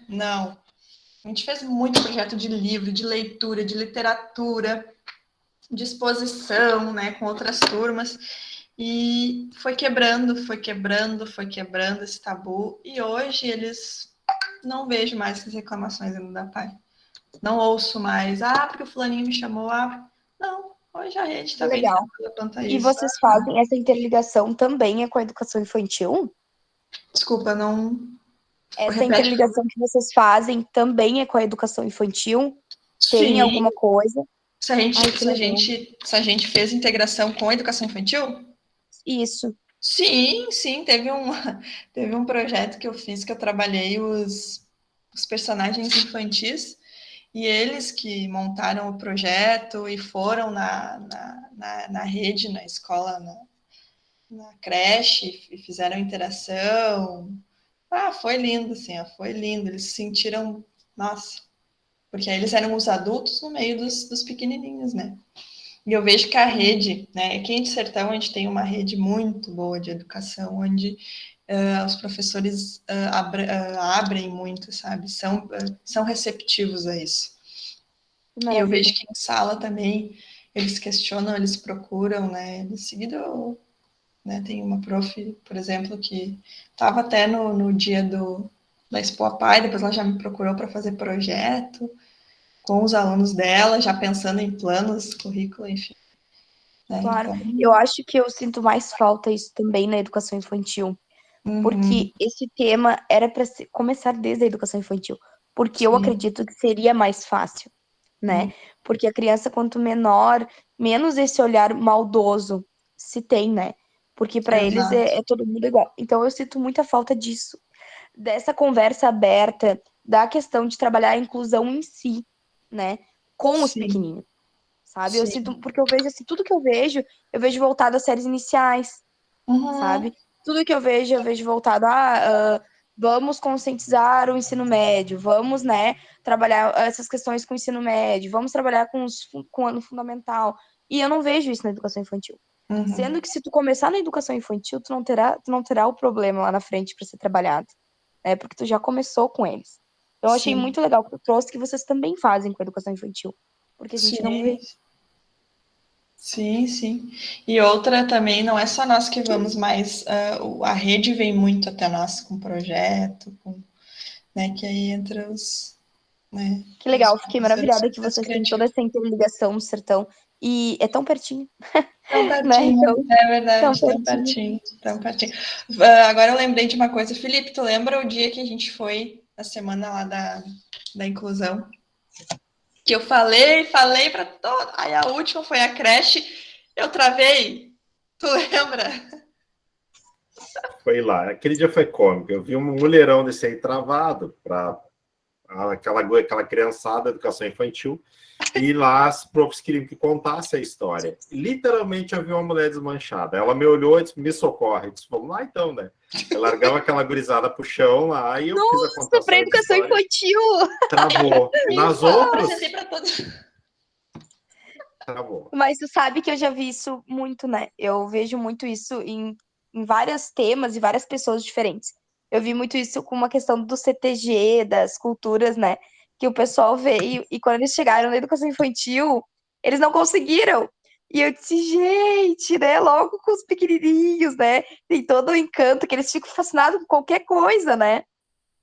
Não. A gente fez muito projeto de livro, de leitura, de literatura, de exposição, né, com outras turmas. E foi quebrando esse tabu. E hoje eles não vejo mais essas reclamações ainda da PAI. Não ouço mais, porque o fulaninho me chamou. Não, hoje a rede está bem legal. tranquila quanto a E isso. vocês fazem essa interligação também com a educação infantil? Desculpa, não. Essa Repete. interligação que vocês fazem também é com a educação infantil? Tem Sim, alguma coisa? se a gente, Ai, que se a legal. gente, se a gente fez integração com a educação infantil, Isso. sim, teve um projeto que eu fiz que eu trabalhei os personagens infantis e eles que montaram o projeto e foram na rede, na escola, na creche e fizeram interação. Foi lindo, assim, foi lindo. Eles se sentiram, nossa, porque aí eles eram os adultos no meio dos pequenininhos, né? E eu vejo que a rede, né? Aqui em Sertão a gente tem uma rede muito boa de educação, onde os professores abrem muito, sabe? São receptivos a isso. Que E eu vejo maravilha. que em sala também eles questionam, eles procuram, né? Em seguida, né? Tem uma prof, por exemplo, que estava até no dia da Expo APAE, depois ela já me procurou para fazer projeto com os alunos dela, já pensando em planos, currículo, enfim. Né? Claro, Então, eu acho que eu sinto mais falta isso também na educação infantil, porque esse tema era para começar desde a educação infantil, porque eu acredito que seria mais fácil, né? Porque a criança, quanto menor, menos esse olhar maldoso se tem, né? Porque para eles é todo mundo igual. Então eu sinto muita falta disso, dessa conversa aberta, da questão de trabalhar a inclusão em si, né? Com os pequeninos. Sabe? Eu sinto, porque eu vejo assim, tudo que eu vejo voltado às séries iniciais, sabe? Tudo que eu vejo voltado a vamos conscientizar o ensino médio, vamos, né, trabalhar essas questões com o ensino médio, vamos trabalhar com o ano fundamental. E eu não vejo isso na educação infantil. Sendo que se tu começar na educação infantil, tu não terá o problema lá na frente para ser trabalhado, né? Porque tu já começou com eles. Então eu achei muito legal que tu trouxe que vocês também fazem com a educação infantil, porque a gente não vê. Sim, sim. E outra também, não é só nós que vamos, mas a rede vem muito até nós com projeto, né, que aí entra os... Né, que legal, fiquei maravilhada que vocês têm toda essa interligação no sertão. E é tão pertinho. Tão pertinho, né? Então, é verdade, tão pertinho. Agora eu lembrei de uma coisa. Felipe, tu lembra o dia que a gente foi, na semana lá da inclusão? Que eu falei para todo. Aí a última foi a creche, eu travei. Tu lembra? Foi lá. Aquele dia foi cômico. Eu vi um mulherão desse aí travado para aquela criançada da educação infantil. E lá as profs queriam que contasse a história. Literalmente eu vi uma mulher desmanchada. Ela me olhou e disse, me socorre. Eu disse, vamos lá então, né? Eu largava aquela gurizada pro chão lá e eu fiz a contação. Para educação infantil! Travou. Nas outras... Travou. Mas tu sabe que eu já vi isso muito, né? Eu vejo muito isso em vários temas e várias pessoas diferentes. Eu vi muito isso com uma questão do CTG, das culturas, né? Que o pessoal veio e quando eles chegaram na educação infantil, eles não conseguiram. E eu disse, gente, né? Logo com os pequenininhos, né? Tem todo o encanto, que eles ficam fascinados com qualquer coisa, né?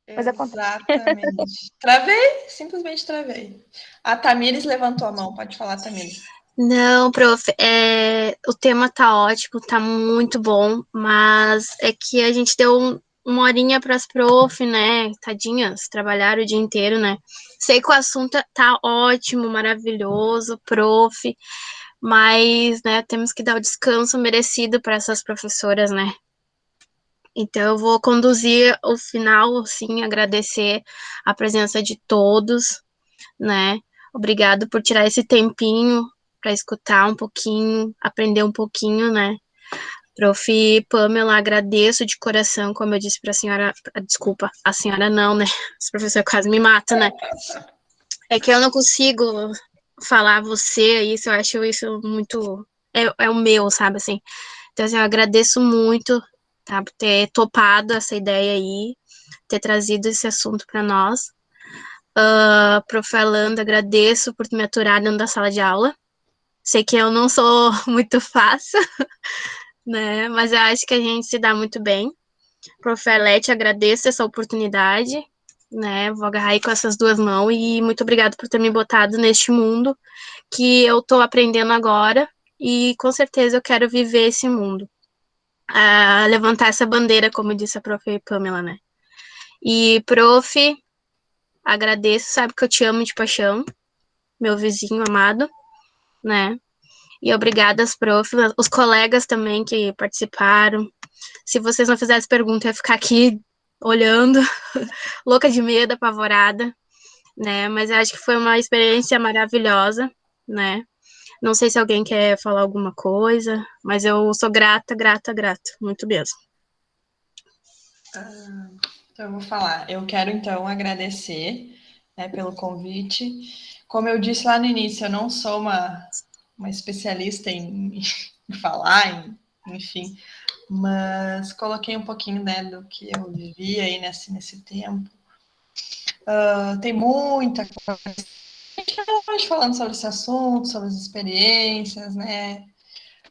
Mas exatamente. Travei, simplesmente travei. A Tamires levantou a mão, pode falar, Tamires. Não, prof, o tema tá ótimo, tá muito bom, mas é que a gente deu uma horinha para as prof, né? Tadinhas, trabalharam o dia inteiro, né? Sei que o assunto tá ótimo, maravilhoso, prof, mas, né, temos que dar o descanso merecido para essas professoras, né? Então, eu vou conduzir o final, assim, agradecer a presença de todos, né? Obrigado por tirar esse tempinho para escutar um pouquinho, aprender um pouquinho, né? Prof. Pamela, agradeço de coração, como eu disse para a senhora, desculpa, a senhora não, né? Esse professor quase me mata, né? É que eu não consigo falar você, isso, eu acho isso muito, é o meu, sabe, assim. Então, assim, eu agradeço muito, tá, por ter topado essa ideia aí, ter trazido esse assunto para nós. Prof. Alanda, agradeço por me aturar dentro da sala de aula. Sei que eu não sou muito fácil, né? Mas eu acho que a gente se dá muito bem. Prof. Alete, agradeço essa oportunidade, né? Vou agarrar aí com essas duas mãos e muito obrigada por ter me botado neste mundo que eu tô aprendendo agora e com certeza eu quero viver esse mundo. Levantar essa bandeira, como disse a prof. Pamela, né? E, prof, agradeço, sabe que eu te amo de paixão, meu vizinho amado, né? E obrigada às profs, os colegas também que participaram. Se vocês não fizessem pergunta, eu ia ficar aqui olhando, louca de medo, apavorada, né? Mas eu acho que foi uma experiência maravilhosa, né? Não sei se alguém quer falar alguma coisa, mas eu sou grata, grata, grata, muito mesmo. Então, eu vou falar. Eu quero, então, agradecer, né, pelo convite. Como eu disse lá no início, eu não sou uma especialista em falar, enfim, mas coloquei um pouquinho, né, do que eu vivi aí nesse tempo. Tem muita coisa. A gente vai falando sobre esse assunto, sobre as experiências, né?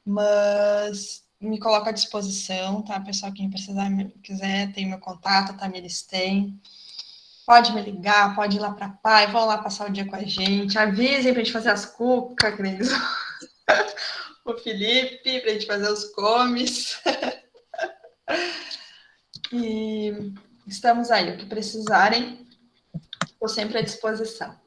Mas me coloco à disposição, tá? Pessoal, quem precisar, quiser, tem meu contato, a Tamires tem. Pode me ligar, pode ir lá para pai, vão lá passar o dia com a gente. Avisem para a gente fazer as cucas, Cris. O Felipe, para a gente fazer os comes. E estamos aí, o que precisarem, estou sempre à disposição.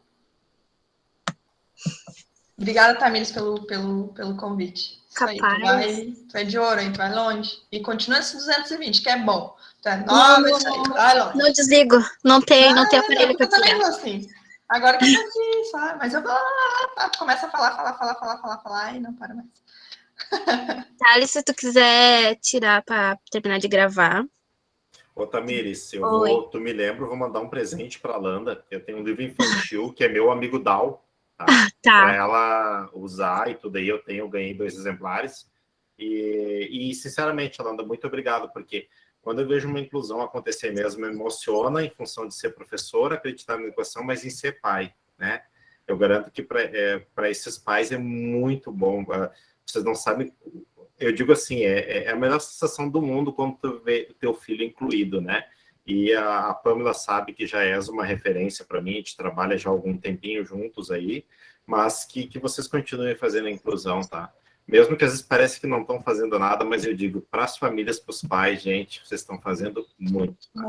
Obrigada, Tamires, pelo convite. Capaz. Aí, tu é de ouro, aí tu vai longe. E continua esse 220, que é bom. Tu é nova, isso aí, vai longe. Não desligo, não tem aparelho para também tirar. assim. Agora que eu tô aqui, sabe? Mas eu vou lá, começa a falar e não para mais. Thales, se tu quiser tirar para terminar de gravar. Ô, Tamires, tu me lembra, eu vou mandar um presente para a Landa. Eu tenho um livro infantil que é meu amigo Dal, tá? Para ela usar e tudo aí. Eu ganhei 2 exemplares. E sinceramente, Landa, muito obrigado, porque quando eu vejo uma inclusão acontecer mesmo, me emociona em função de ser professor, acreditar na educação, mas em ser pai, né? Eu garanto que para esses pais é muito bom. Vocês não sabem, eu digo assim, é a melhor sensação do mundo quando tu vê o teu filho incluído, né? E a Pamela sabe que já és uma referência para mim, a gente trabalha já há algum tempinho juntos aí, mas que vocês continuem fazendo a inclusão, tá? Mesmo que às vezes parece que não estão fazendo nada, mas eu digo, para as famílias, para os pais, gente, vocês estão fazendo muito. Tá?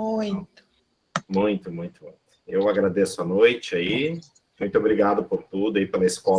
Muito. Eu agradeço a noite aí, muito obrigado por tudo aí, pela escola.